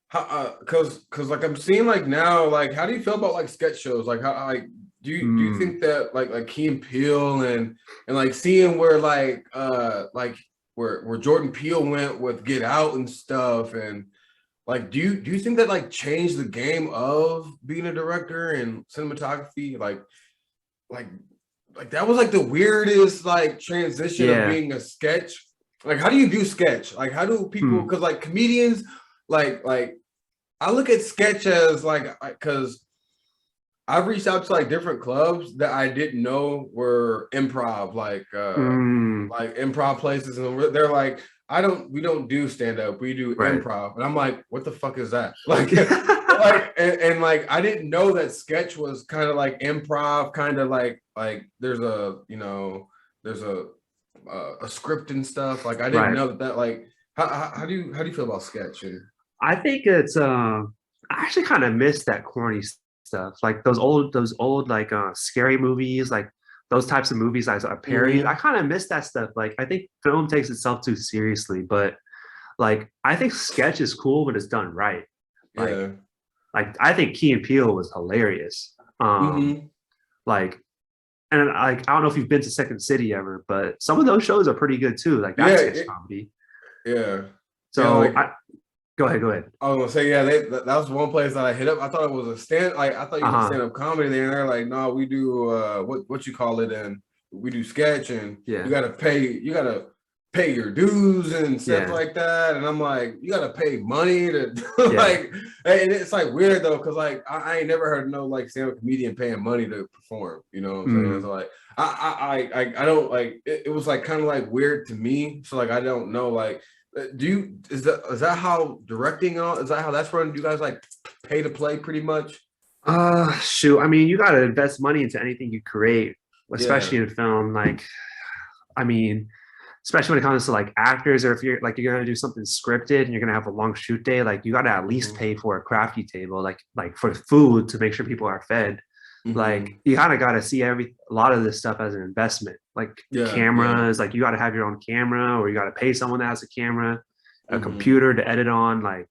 A: how, cause like I'm seeing like now, like how do you feel about like sketch shows? Like how like do you
B: Hmm.
A: think that like Key and Peele and like seeing where like where Jordan Peele went with Get Out and stuff, and like do you think that like changed the game of being a director and cinematography? Like like that was like the weirdest like transition of
B: Yeah.
A: being a sketch. Like how do you view sketch? Like how do people,
B: Hmm.
A: because like comedians, like I look at sketch as like, because I've reached out to like different clubs that I didn't know were improv,
B: Hmm.
A: like improv places, and they're like, we don't do stand up, we do
B: Right.
A: improv, and I'm like, what the fuck is that? Like, and like I didn't know that sketch was kind of like improv, kind of like there's a there's a script and stuff. Like I didn't
B: Right.
A: know that like how do you feel about sketch and
B: I think it's I actually kind of miss that corny stuff. Like those old like scary movies, like those types of movies as a parody. I
A: mm-hmm.
B: kind of miss that stuff. Like I think film takes itself too seriously, but like I think sketch is cool when it's done right. Like
A: Yeah.
B: like I think Key and Peele was hilarious.
A: Mm-hmm.
B: Like and like I don't know if you've been to Second City ever, but some of those shows are pretty good too. Like
A: Yeah,
B: that's sketch comedy.
A: yeah, yeah.
B: So
A: Like
B: I go ahead, go ahead.
A: I was gonna say, yeah, that was one place that I hit up. I thought it was a stand, like I thought you did
B: Uh-huh.
A: stand up comedy there, and they're like, no, we do what you call it, and we do sketch, and
B: Yeah.
A: you gotta pay your dues and stuff
B: Yeah.
A: like that. And I'm like, you gotta pay money to
B: Yeah.
A: like, and it's like weird though, because like I ain't never heard no like stand up comedian paying money to perform. You know what I'm saying? So
B: Mm.
A: like, I don't like it was like kind of like weird to me. So like I don't know like. Do you is that how directing on is that how that's run? Do you guys like pay to play pretty much?
B: Shoot. I mean, you got to invest money into anything you create,
A: Yeah.
B: especially in film. Like, I mean, especially when it comes to like actors, or if you're gonna do something scripted and you're gonna have a long shoot day, like you got to at least
A: Hmm.
B: pay for a crafty table, like for food to make sure people are fed. Like
A: Hmm.
B: you kind of got to see a lot of this stuff as an investment. Like
A: Yeah. Yeah.
B: cameras, like you got to have your own camera, or you got to pay someone that has a camera, a
A: Hmm.
B: computer to edit on. Like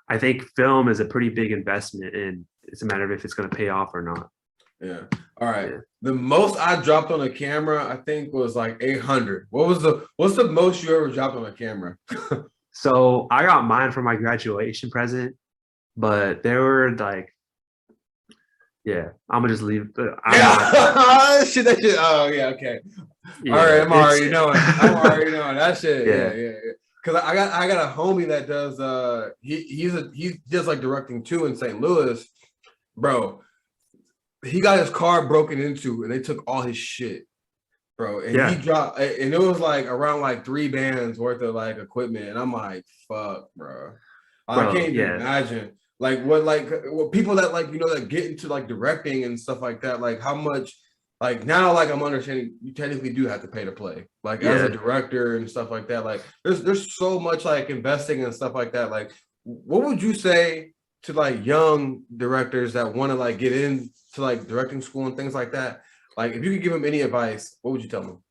B: I think film is a pretty big investment, and it's a matter of if it's going to pay off or not.
A: Yeah. All right.
B: Yeah.
A: The most I dropped on a camera, I think, was like 800. What's the most you ever dropped on a camera?
B: So I got mine for my graduation present, but there were like, yeah, I'm gonna just leave. I'm not.
A: Yeah. Shit, that shit. Oh yeah, okay. All right,
B: Yeah,
A: I'm
B: it's
A: already knowing. I'm already knowing that shit. Yeah,
B: yeah,
A: yeah, yeah. Cause I got a homie that does he does like directing too in St. Louis, bro. He got his car broken into and they took all his shit, bro. And he
B: yeah,
A: dropped and it was like around like 3 bands worth of like equipment. And I'm like, fuck, bro. I
B: bro,
A: can't even
B: yeah,
A: imagine like what people that like that get into like directing and stuff like that, like how much like now like I'm understanding you technically do have to pay to play. Like as a
B: yeah.
A: director and stuff like that. Like there's so much like investing and stuff like that. Like what would you say to like young directors that want to like get into like directing school and things like that? Like if you could give them any advice, what would you tell them?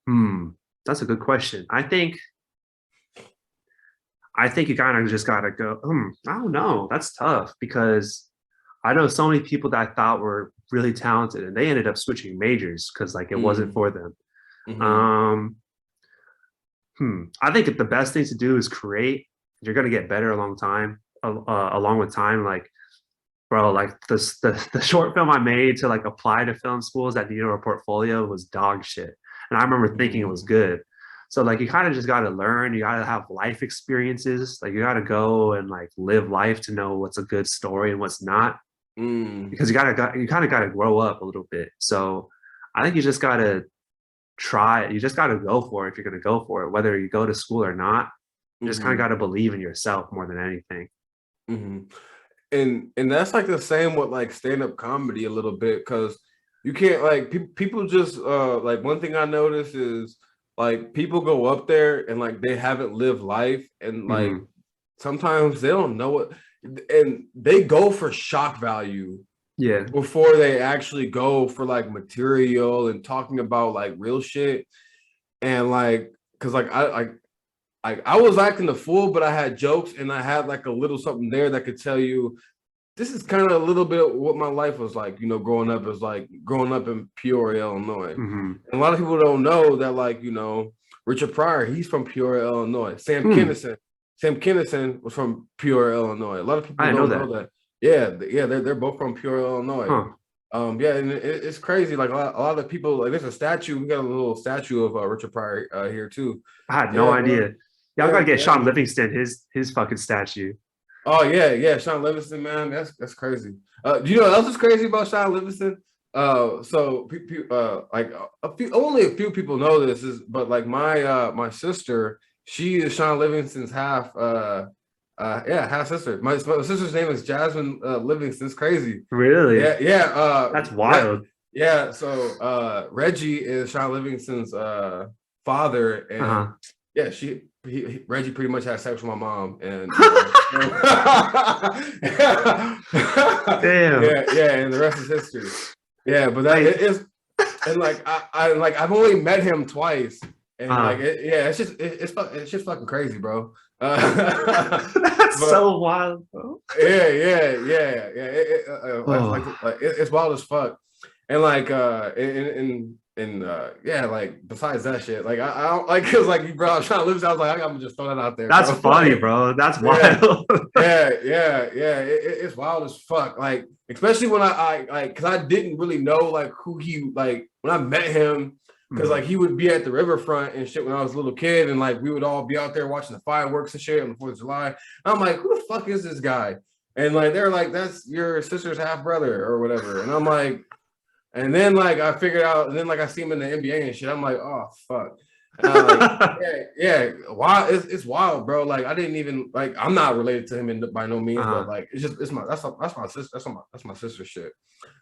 B: Hmm, that's a good question. I think you kind of just gotta go. I don't know. That's tough because I know so many people that I thought were really talented, and they ended up switching majors because like it wasn't
A: Mm,
B: for them.
A: mm-hmm,
B: Um, I think if the best thing to do is create. You're gonna get better along with time. Like, bro, like the short film I made to like apply to film schools that needed a portfolio was dog shit, and I remember thinking it was
A: mm,
B: good. So like you kind of just got to learn. You got to have life experiences. Like you got to go and like live life to know what's a good story and what's not.
A: mm,
B: Because you kind of got to grow up a little bit. So I think you just got to try it. You just got to go for it if you're going to go for it, whether you go to school or not. You just kind of
A: mm-hmm,
B: got to believe in yourself more than anything.
A: mm-hmm. And that's like the same with like stand-up comedy a little bit because you can't like people just like one thing I notice is like people go up there and like they haven't lived life, and like
B: Mhm.
A: sometimes they don't know what, and they go for shock value
B: Yeah.
A: before they actually go for like material and talking about like real shit. And like, cause like I was acting the fool, but I had jokes and I had like a little something there that could tell you this is kind of a little bit what my life was like, you know, growing up is like growing up in Peoria, Illinois.
B: Mhm.
A: And a lot of people don't know that, like, you know, Richard Pryor, he's from Peoria, Illinois.
B: Hmm.
A: Sam Kinison was from Peoria, Illinois. A lot of
B: I
A: people
B: didn't know
A: don't know
B: that.
A: that. Yeah, they're both from Peoria, Illinois.
B: Huh.
A: Yeah, and it's crazy. Like a lot of people, like there's a statue. We got a little statue of Richard Pryor here too.
B: I had no
A: Yeah, bro.
B: idea. Y'all
A: Yeah,
B: gotta get
A: yeah,
B: Sean
A: man.
B: Livingston his fucking statue.
A: Oh yeah, Sean Livingston, man, that's crazy. Do you know what else is crazy about Sean Livingston? So like only a few people know this is, but like my sister, she is Sean Livingston's half. Yeah, half sister. My sister's name is Jasmine Livingston. It's crazy.
B: Really?
A: Yeah.
B: That's wild.
A: Yeah. So Reggie is Sean Livingston's father, and
B: Uh-huh.
A: yeah, Reggie pretty much had sex with my mom, and
B: Damn.
A: yeah, and the rest is history. Yeah, but that
B: Like,
A: it is, and like I like I've only met him twice, and like
B: uh,
A: yeah, it's just fucking crazy, bro. But
B: that's so wild, bro.
A: yeah.
B: Oh.
A: It's wild as fuck, and like yeah, like besides that shit, like I don't like because like you brought up Sean Livingston, I was like I'm gonna just throw that out there,
B: That's
A: bro.
B: funny,
A: Like,
B: bro. That's
A: yeah,
B: wild.
A: it's wild as fuck. Like especially when I like because I didn't really know like who he like when I met him because
B: Mhm.
A: like he would be at the riverfront and shit when I was a little kid, and like we would all be out there watching the fireworks and shit on the 4th of July. I'm like, who the fuck is this guy? And like they're like, that's your sister's half brother or whatever. And I'm like, and then like I figured out, and then like I see him in the NBA and shit. I'm like, oh fuck. And I like, yeah, wild. It's wild, bro. Like I didn't even like. I'm not related to him by no means, but
B: Uh-huh.
A: like it's just it's my that's my sister that's my sister's shit.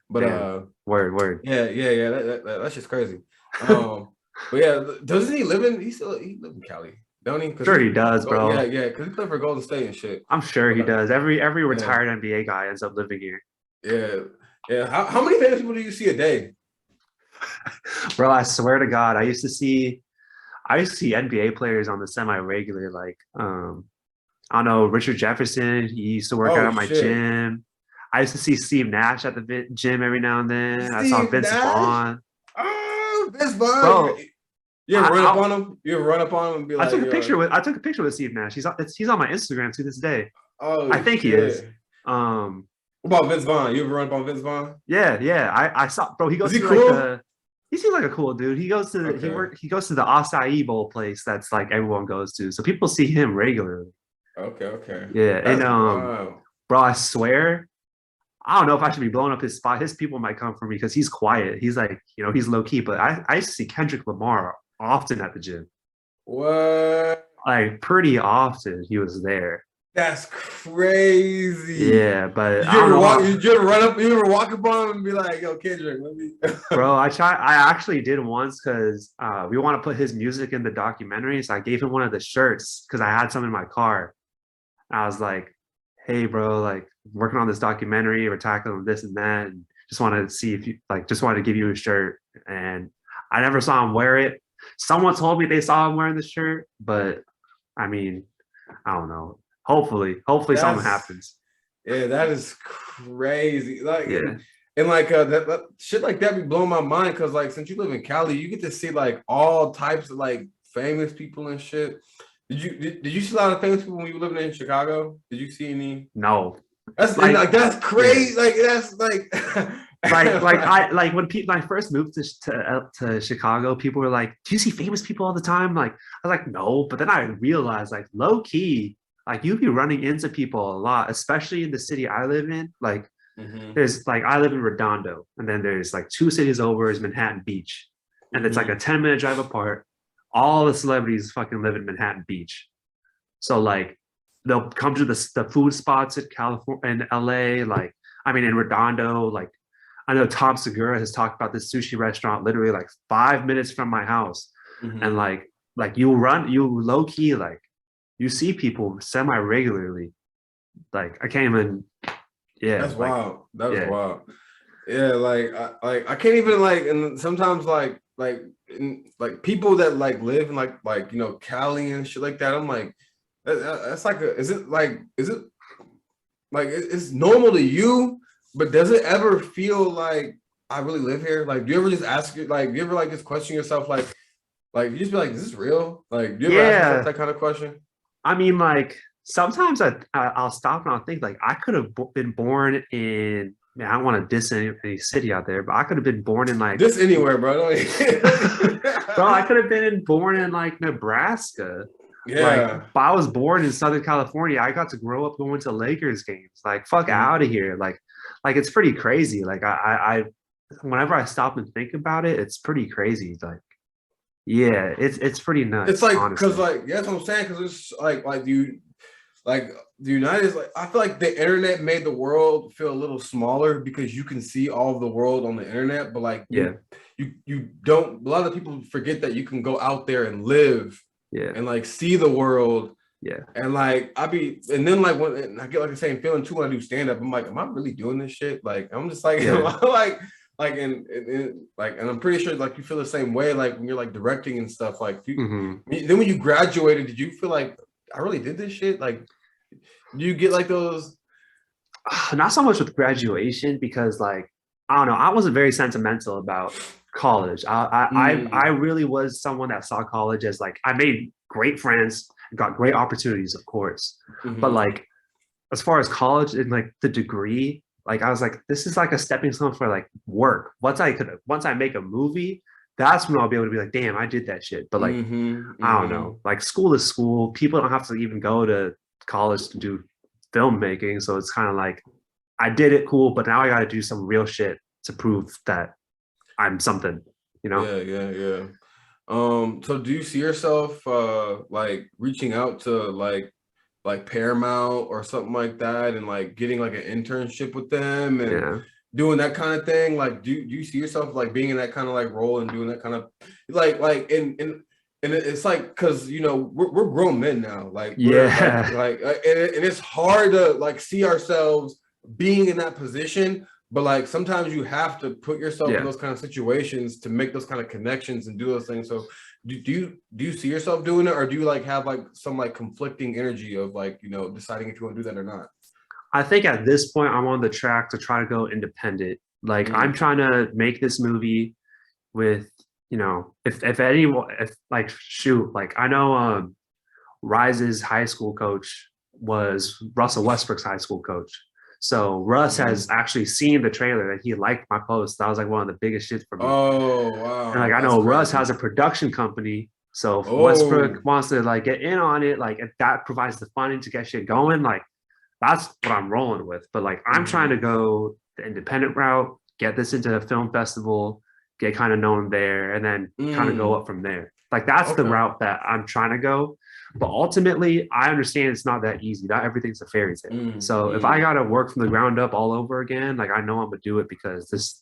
A: But
B: Damn. Word.
A: yeah, that's just crazy. But yeah, doesn't he live in? He live in Cali, don't he? Because
B: Sure he does,
A: yeah,
B: bro.
A: because he played for Golden State and shit.
B: I'm sure he
A: But
B: does. Every
A: yeah,
B: retired NBA guy ends up living here.
A: yeah, yeah. How many famous people do you see a day?
B: Bro, I swear to God, I used to see NBA players on the semi-regular, like I don't know, Richard Jefferson, he used to work out
A: Oh
B: at my
A: shit,
B: gym. I used to see Steve Nash at the gym every now and then. I saw
A: Steve
B: Vince
A: Nash.
B: Vaughn.
A: Oh, this Vaughn.
B: Bro,
A: You ever
B: I,
A: run up
B: I
A: on him? You ever run up on him and be
B: I
A: like,
B: took a
A: yo,
B: picture with Steve Nash. He's on my Instagram to this day. I
A: oh
B: think he is.
A: shit.
B: Um,
A: What about Vince Vaughn? You ever run up on Vince Vaughn?
B: yeah. I saw, bro. He
A: Is
B: goes
A: he
B: to like
A: cool?
B: the he seems like a cool dude.
A: Okay.
B: He goes to the acai bowl place that's like everyone goes to. So people see him regularly.
A: Okay.
B: Yeah. And
A: That's wow.
B: bro, I swear, I don't know if I should be blowing up his spot. His people might come for me because he's quiet. He's like, he's low key. But I used to see Kendrick Lamar often at the gym.
A: What?
B: Like pretty often he was there.
A: That's crazy.
B: Yeah, but I don't know how.
A: You ever walk up on him and be like, yo, Kendrick, let me
B: Bro, I actually did once because we want to put his music in the documentary. So I gave him one of the shirts because I had some in my car. I was like, hey, bro, like working on this documentary, we're tackling this and that. And just wanted to see if you just wanted to give you a shirt. And I never saw him wear it. Someone told me they saw him wearing the shirt, but I mean, I don't know. Hopefully something
A: That's
B: happens.
A: yeah, that is crazy. Like
B: Yeah.
A: and like that shit like that be blowing my mind because like since you live in Cali, you get to see like all types of like famous people and shit. Did you see a lot of famous people when you were living in Chicago? Did you see any?
B: No.
A: That's and
B: Like,
A: like that's
B: yeah.
A: crazy. Like that's like
B: Like when I first moved to Chicago, people were like, "Do you see famous people all the time?" Like I was like, "No," but then I realized like low key, like you be running into people a lot, especially in the city I live in. Like
A: hmm
B: there's like I live in Redondo, and then there's like two cities over is Manhattan Beach, and it's like a
A: hmm
B: 10-minute drive apart. All the celebrities fucking live in Manhattan Beach, so like they'll come to the food spots in California and LA, like I mean in Redondo, like I know Tom Segura has talked about this sushi restaurant literally like 5 minutes from my house. And
A: Mhm.
B: like you low key, like you see people semi regularly. Like I can't even, yeah,
A: That's
B: like,
A: wild. That was
B: yeah,
A: wild. Yeah, I can't even like, and sometimes like people that like live in like Cali and shit like that. I'm like, that's like a, is it like it's normal to you, but does it ever feel like I really live here? Like, do you ever just ask it? Like, do you ever like just question yourself? Like you just be like, is this real? Like, do you ever ask yourself
B: yeah.
A: that kind of question?
B: I mean, like sometimes I'll stop and I'll think like I could have been born in. Man, I don't want to diss any city out there, but I could have been born in like,
A: This anywhere, bro.
B: bro, I could have been born in like Nebraska. Like,
A: Yeah.
B: but I was born in Southern California. I got to grow up going to Lakers games. Like, fuck
A: Mhm.
B: out of here. Like it's pretty crazy. Like whenever I stop and think about it, it's pretty crazy. Like, yeah, it's pretty
A: It's
B: nuts,
A: like, cause
B: honestly.
A: like, yeah, that's what I'm saying. Cause it's like you, like the United, like I feel like the internet made the world feel a little smaller because you can see all of the world on the internet, but like
B: Yeah,
A: you don't. A lot of people forget that you can go out there and live
B: yeah,
A: and like see the world.
B: yeah,
A: And like and then like when and I get like the same feeling too when I do stand up. I'm like, am I really doing this shit? Like I'm just like
B: yeah.
A: and I'm pretty sure like you feel the same way like when you're like directing and stuff. Like
B: Hmm.
A: then when you graduated, did you feel like I really did this shit? Like do you get like those?
B: Not so much with graduation because like I don't know, I wasn't very sentimental about college. I
A: Mm,
B: really was someone that saw college as like I made great friends, got great opportunities, of course. But
A: mm-hmm.
B: like as far as college and like the degree, like I was like, this is like a stepping stone for like work. Once I make a movie, that's when I'll be able to be like, damn, I did that shit. But like,
A: Mm-hmm.
B: I don't know.
A: Mm-hmm.
B: Like school is school. People don't have to even go to college to do filmmaking. So it's kind of like I did it cool, but now I got to do some real shit to prove that I'm something, you know?
A: Yeah, yeah, yeah. So do you see yourself like reaching out to like Paramount or something like that and like getting like an internship with them and
B: Yeah.
A: doing that kind of thing? Like do you see yourself like being in that kind of like role and doing that kind of and it's like because we're grown men now. Like we're
B: Yeah.
A: and it's hard to like see ourselves being in that position, but like sometimes you have to put yourself in
B: Yeah.
A: those kind of situations to make those kind of connections and do those things. So do you see yourself doing it, or do you like have like some like conflicting energy of like deciding if you want to do that or not?
B: I think at this point, I'm on the track to try to go independent. Like I'm
A: Mm,
B: trying to make this movie with, if anyone, if like, shoot, like I know Rise's high school coach was Russell Westbrook's high school coach. So Russ has
A: mm.
B: actually seen the trailer and he liked my post. That was like one of the biggest shits for me.
A: Oh
B: And like
A: wow,
B: I
A: that's
B: know Russ has
A: crazy.
B: a production company. So if Westbrook
A: Oh.
B: wants to like get in on it, like if that provides the funding to get shit going, like that's what I'm rolling with. But like I'm trying to
A: Hmm.
B: go the independent route, get this into a film festival, get kind of known there, and then kind of go
A: Mm.
B: up from there. Like that's the
A: Okay.
B: route that I'm trying to go. But ultimately, I understand it's not that easy. Not everything's a fairy tale.
A: Mm,
B: So if I
A: mm.
B: gotta work from the ground up all over again, like I know I'm gonna do it because this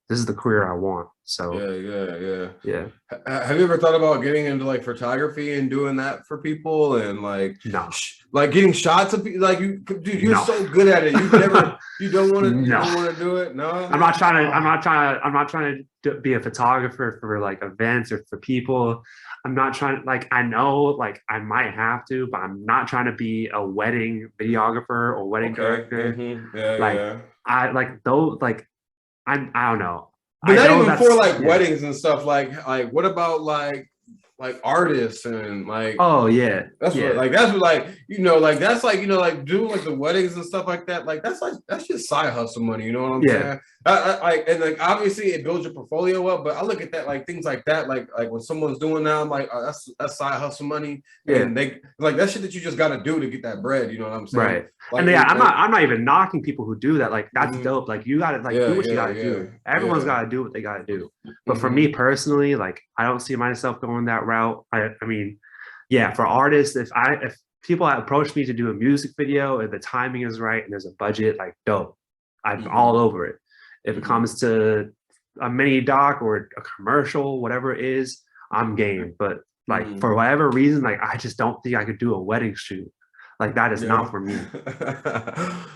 B: is the career I want. So
A: Yeah, yeah, yeah.
B: yeah,
A: Have you ever thought about getting into like photography and doing that for people and
B: no,
A: like getting shots of people? Like dude, you're
B: no,
A: so good at it. You
B: no.
A: don't want to do it. No.
B: I'm not trying to. I'm
A: Oh.
B: not trying to. I'm not trying to be a photographer for like events or for people. I'm not trying. Like I know, like I might have to, but I'm not trying to be a wedding videographer or wedding
A: Okay.
B: director.
A: Mm-hmm. Yeah,
B: Like
A: yeah.
B: I like those. Like I don't know.
A: But
B: I
A: not
B: know
A: even for
B: that's
A: like
B: yeah.
A: weddings and stuff. Like what about like artists and like
B: Oh yeah, yeah,
A: that's what like like that's like like doing like the weddings and stuff like that. Like that's just side hustle money. You know what I'm
B: yeah,
A: saying? Like and like obviously it builds your portfolio up, but I look at that like things like that. Like when someone's doing that, I'm like that's side hustle money,
B: yeah.
A: and they like that shit that you just got to do to get that bread. You know what I'm saying?
B: Right.
A: Like
B: And yeah,
A: and like
B: I'm not even knocking people who do that. Like that's
A: mhm.
B: dope. Like you gotta like do
A: Yeah,
B: what you
A: yeah,
B: gotta
A: yeah,
B: do. Everyone's
A: yeah.
B: gotta do what they gotta do. But for me
A: Hmm.
B: personally, like I don't see myself going that route. I mean, yeah, for artists, if people approach me to do a music video and the timing is right and there's a budget, like dope. I'm all
A: Hmm.
B: over it. If it
A: Hmm.
B: comes to a mini doc or a commercial, whatever it is, I'm game. But like for whatever reason, like I just don't think I could do a wedding shoot. Like that is not for me.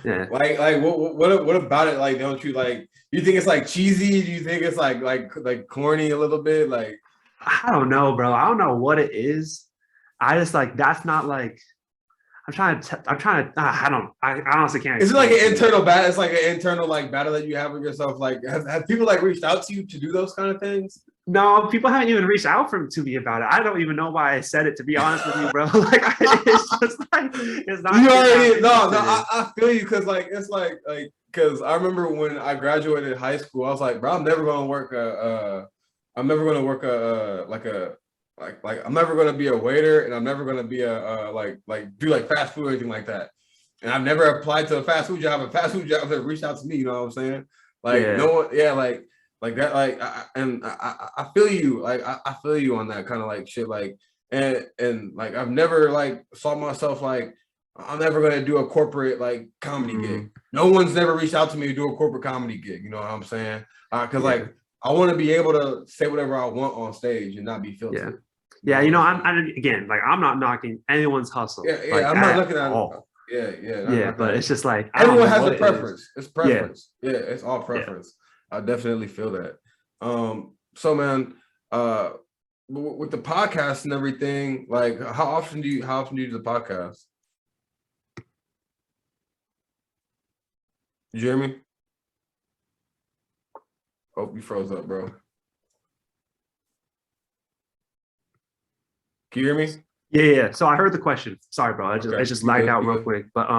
B: Yeah.
A: Like what about it? Like, don't you like? You think it's like cheesy? Do you think it's like corny a little bit? Like,
B: I don't know, bro. I don't know what it is. I just like that's not like I honestly can't.
A: is it like an internal battle? It's like an internal like battle that you have with yourself. Like, have people like reached out to you to do those kind of things?
B: No, people haven't even reached out to me about it. I don't even know why I said it, to be honest with you, bro. Like, it's just like it's not.
A: You already no. I feel you because like it's like because I remember when I graduated high school, I was like, bro, I'm never gonna work I'm never gonna work I'm never gonna be a waiter, and I'm never gonna be a like do like fast food or anything like that. And I've never applied to a fast food job. A fast food job that reached out to me. You know what I'm saying? Like no one, yeah, like that, like I feel you, like I feel you on that kind of like shit, like and like I've never like saw myself like I'm never gonna do a corporate like comedy gig. No one's never reached out to me to do a corporate comedy gig. You know what I'm saying? Because like I want to be able to say whatever I want on stage and not be filtered.
B: Yeah, you know, I'm again like I'm not knocking anyone's hustle.
A: Yeah,
B: like,
A: I'm not looking at
B: all.
A: Yeah,
B: but it's just like
A: everyone has a preference. It's preference.
B: Yeah,
A: it's all preference. I definitely feel that. So man, with the podcast and everything, like how often do you do the podcast? Jeremy? Oh, you froze up, bro. Can you hear me?
B: Yeah. So I heard the question. Sorry, bro. I just lagged out real quick. But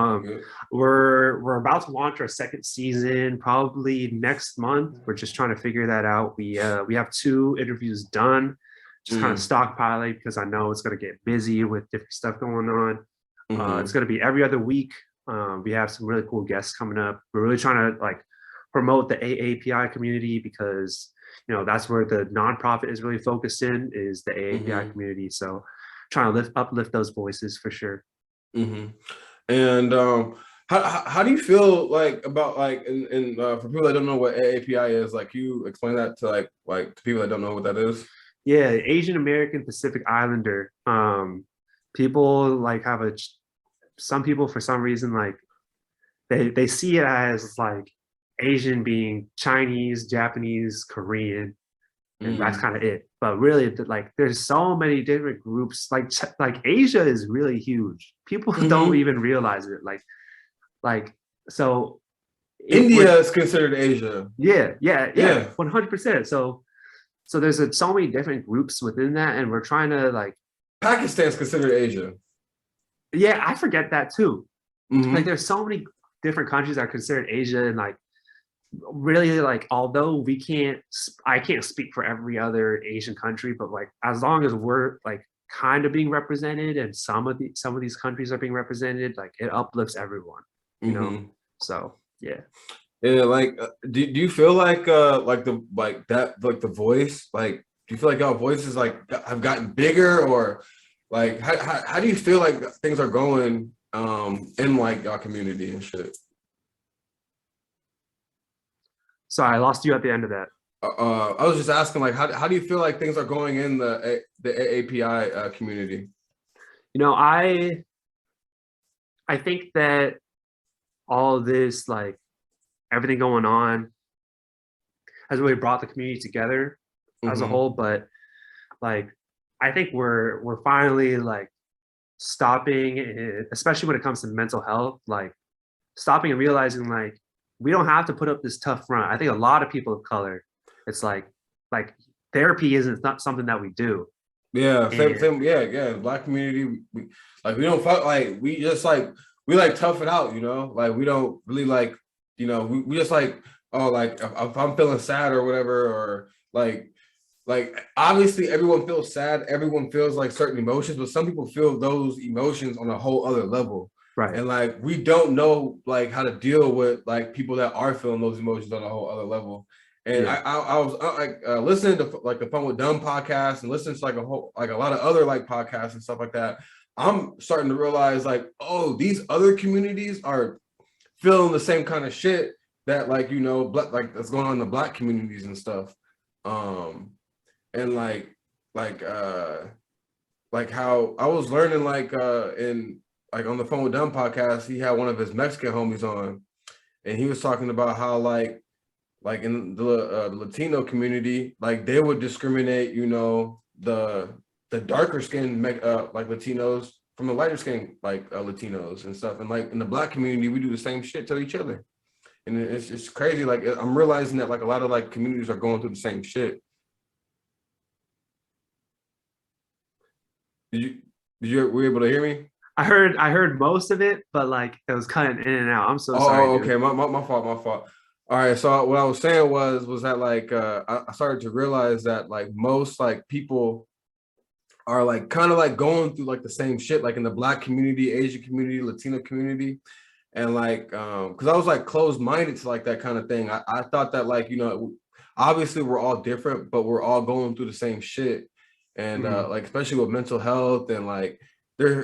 B: we're about to launch our second season probably next month. We're just trying to figure that out. We have 2 interviews done, just kind of stockpiling because I know it's gonna get busy with different stuff going on. It's gonna be every other week. We have some really cool guests coming up. We're really trying to like promote the AAPI community because you know that's where the nonprofit is really focused in, is the AAPI community. So trying to uplift those voices for sure.
A: And how do you feel like about like and for people that don't know what AAPI is, like can you explain that to like to people that don't know what that is?
B: Yeah, Asian American Pacific Islander. People like some people for some reason like they see it as like Asian being Chinese, Japanese, Korean, and that's kind of it. But really, like there's so many different groups. Like Asia is really huge. People don't even realize it. Like so
A: India is considered Asia.
B: Yeah, 100%. So there's so many different groups within that, and we're trying to like
A: Pakistan's considered Asia.
B: Yeah, I forget that too. Like there's so many different countries that are considered Asia, and like really like although I can't speak for every other Asian country, but like as long as we're like kind of being represented and some of these countries are being represented, like it uplifts everyone, you know. So yeah,
A: like do you feel like the voice, like do you feel like y'all voices like have gotten bigger, or like how do you feel like things are going in like y'all community and shit?
B: Sorry, I lost you at the end of that.
A: I was just asking, like, how do you feel like things are going in the AAPI community?
B: You know, I think that all of this, like everything going on, has really brought the community together as a whole. But like, I think we're finally like stopping, especially when it comes to mental health, like stopping and realizing like we don't have to put up this tough front. I think a lot of people of color, it's like therapy isn't not something that we do.
A: Yeah, same. Yeah. Black community, we don't fuck, like we just like we like tough it out, you know. Like we don't really like, you know, we just like, oh, like if I'm feeling sad or whatever, or like obviously everyone feels sad, everyone feels like certain emotions, but some people feel those emotions on a whole other level.
B: Right.
A: And like we don't know like how to deal with like people that are feeling those emotions on a whole other level. And I was like listening to like the Fun with Dumb podcast and listening to like a lot of other like podcasts and stuff like that. I'm starting to realize like, oh, these other communities are feeling the same kind of shit that like, you know, like that's going on in the Black communities and stuff. And like like how I was learning in like on the Phone with Dumb podcast, he had one of his Mexican homies on, and he was talking about how like in the Latino community, like they would discriminate, you know, the darker skin like Latinos from the lighter skin like Latinos and stuff, and like in the Black community, we do the same shit to each other, and it's crazy. Like I'm realizing that like a lot of like communities are going through the same shit. Did you were you able to hear me?
B: I heard most of it, but like it was cutting in and out. I'm so sorry,
A: Oh,
B: dude.
A: okay. My fault. My fault. All right. So what I was saying was that like I started to realize that like most like people are like kind of like going through like the same shit, like in the Black community, Asian community, Latino community. And like because I was like closed-minded to like that kind of thing. I thought that like, you know, obviously we're all different, but we're all going through the same shit. And like especially with mental health and like there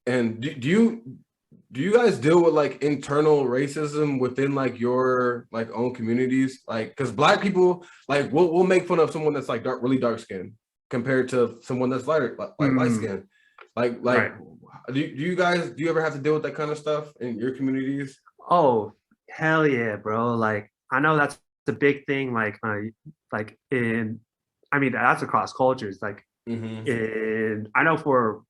A: and do you guys deal with like internal racism within like your like own communities? Like, because Black people like we'll make fun of someone that's like really dark skinned compared to someone that's lighter like light skinned.
B: Right.
A: Do you ever have to deal with that kind of stuff in your communities?
B: Oh, hell yeah, bro. Like I know that's the big thing, like in I mean that's across cultures. Like
A: Mm-hmm.
B: in I know for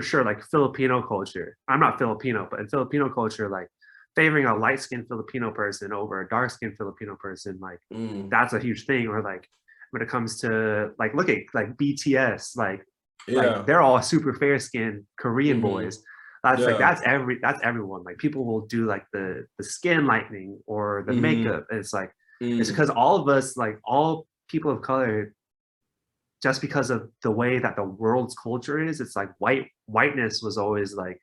B: sure, like Filipino culture. I'm not Filipino, but in Filipino culture, like favoring a light-skinned Filipino person over a dark-skinned Filipino person, like
A: Mm.
B: that's a huge thing. Or like when it comes to like look at like BTS, like
A: Yeah.
B: they're all super fair-skinned Korean
A: Mm-hmm.
B: boys. That's like
A: Yeah.
B: that's everyone. Like people will do like the skin lightening or the
A: Mm-hmm.
B: makeup. It's like it's
A: Mm.
B: because all of us, like all people of color, just because of the way that the world's culture is, it's like whiteness was always like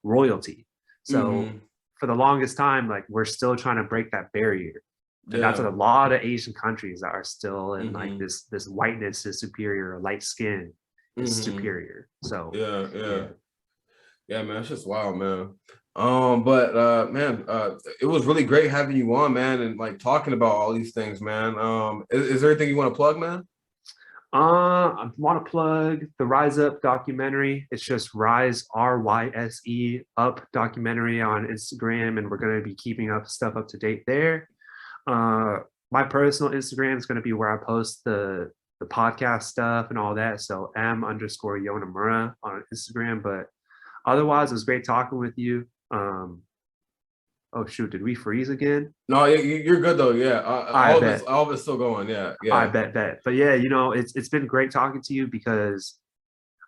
B: royalty. So
A: Mm-hmm.
B: for the longest time, like we're still trying to break that barrier. And that's
A: Yeah.
B: a lot of Asian countries that are still in like
A: Mm-hmm.
B: this whiteness is superior, light skin is
A: Mm-hmm.
B: superior. So
A: Yeah. Yeah.
B: yeah.
A: Yeah, man, it's just wild, man. But man, it was really great having you on, man, and like talking about all these things, man. Is there anything you want to plug, man?
B: I want to plug the Rise Up documentary. It's just Rise RYSE Up documentary on Instagram, and we're gonna be keeping up stuff up to date there. Uh, my personal Instagram is gonna be where I post the podcast stuff and all that. So M_Yonemura on Instagram. But otherwise, it was great talking with you. Oh shoot, did we freeze again?
A: No, you're good though. Yeah,
B: I bet.
A: all of it's still going. Yeah,
B: I
A: yeah.
B: bet. But yeah, it's been great talking to you because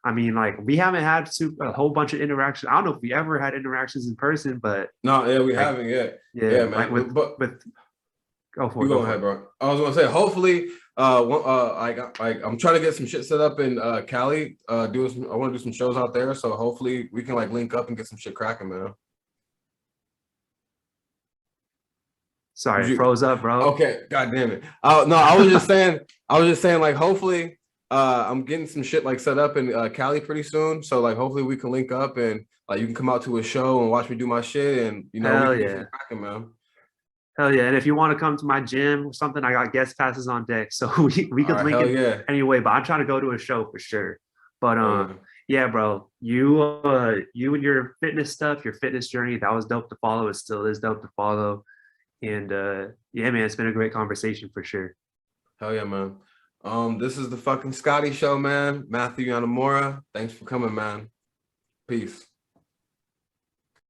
B: I mean, like we haven't had a whole bunch of interactions. I don't know if we ever had interactions in person, but
A: No, yeah, we
B: like
A: haven't yet. Yeah,
B: yeah, like
A: man. But
B: with go for
A: you
B: it, go
A: go
B: for
A: ahead,
B: it.
A: bro. I was gonna say, hopefully, I'm trying to get some shit set up in Cali. I want to do some shows out there, so hopefully we can like link up and get some shit cracking, man. Would
B: Sorry, it
A: you?
B: froze up, bro.
A: Okay, god damn it. No, I was just saying, like, hopefully, I'm getting some shit like set up in Cali pretty soon. So like, hopefully, we can link up and like you can come out to a show and watch me do my shit, and you know we
B: Hell
A: can get some
B: yeah.
A: cracking, man.
B: Hell yeah. And if you want to come to my gym or something, I got guest passes on deck. So we
A: All
B: could
A: right,
B: link
A: hell
B: it
A: yeah,
B: anyway, but I'm trying to go to a show for sure. But
A: hell yeah.
B: yeah, bro, you and your fitness stuff, your fitness journey, that was dope to follow. It still is dope to follow. And yeah, man, it's been a great conversation for sure.
A: Hell yeah, man. This is the fucking Scottie show, man. Matthew Yonemura. Thanks for coming, man. Peace.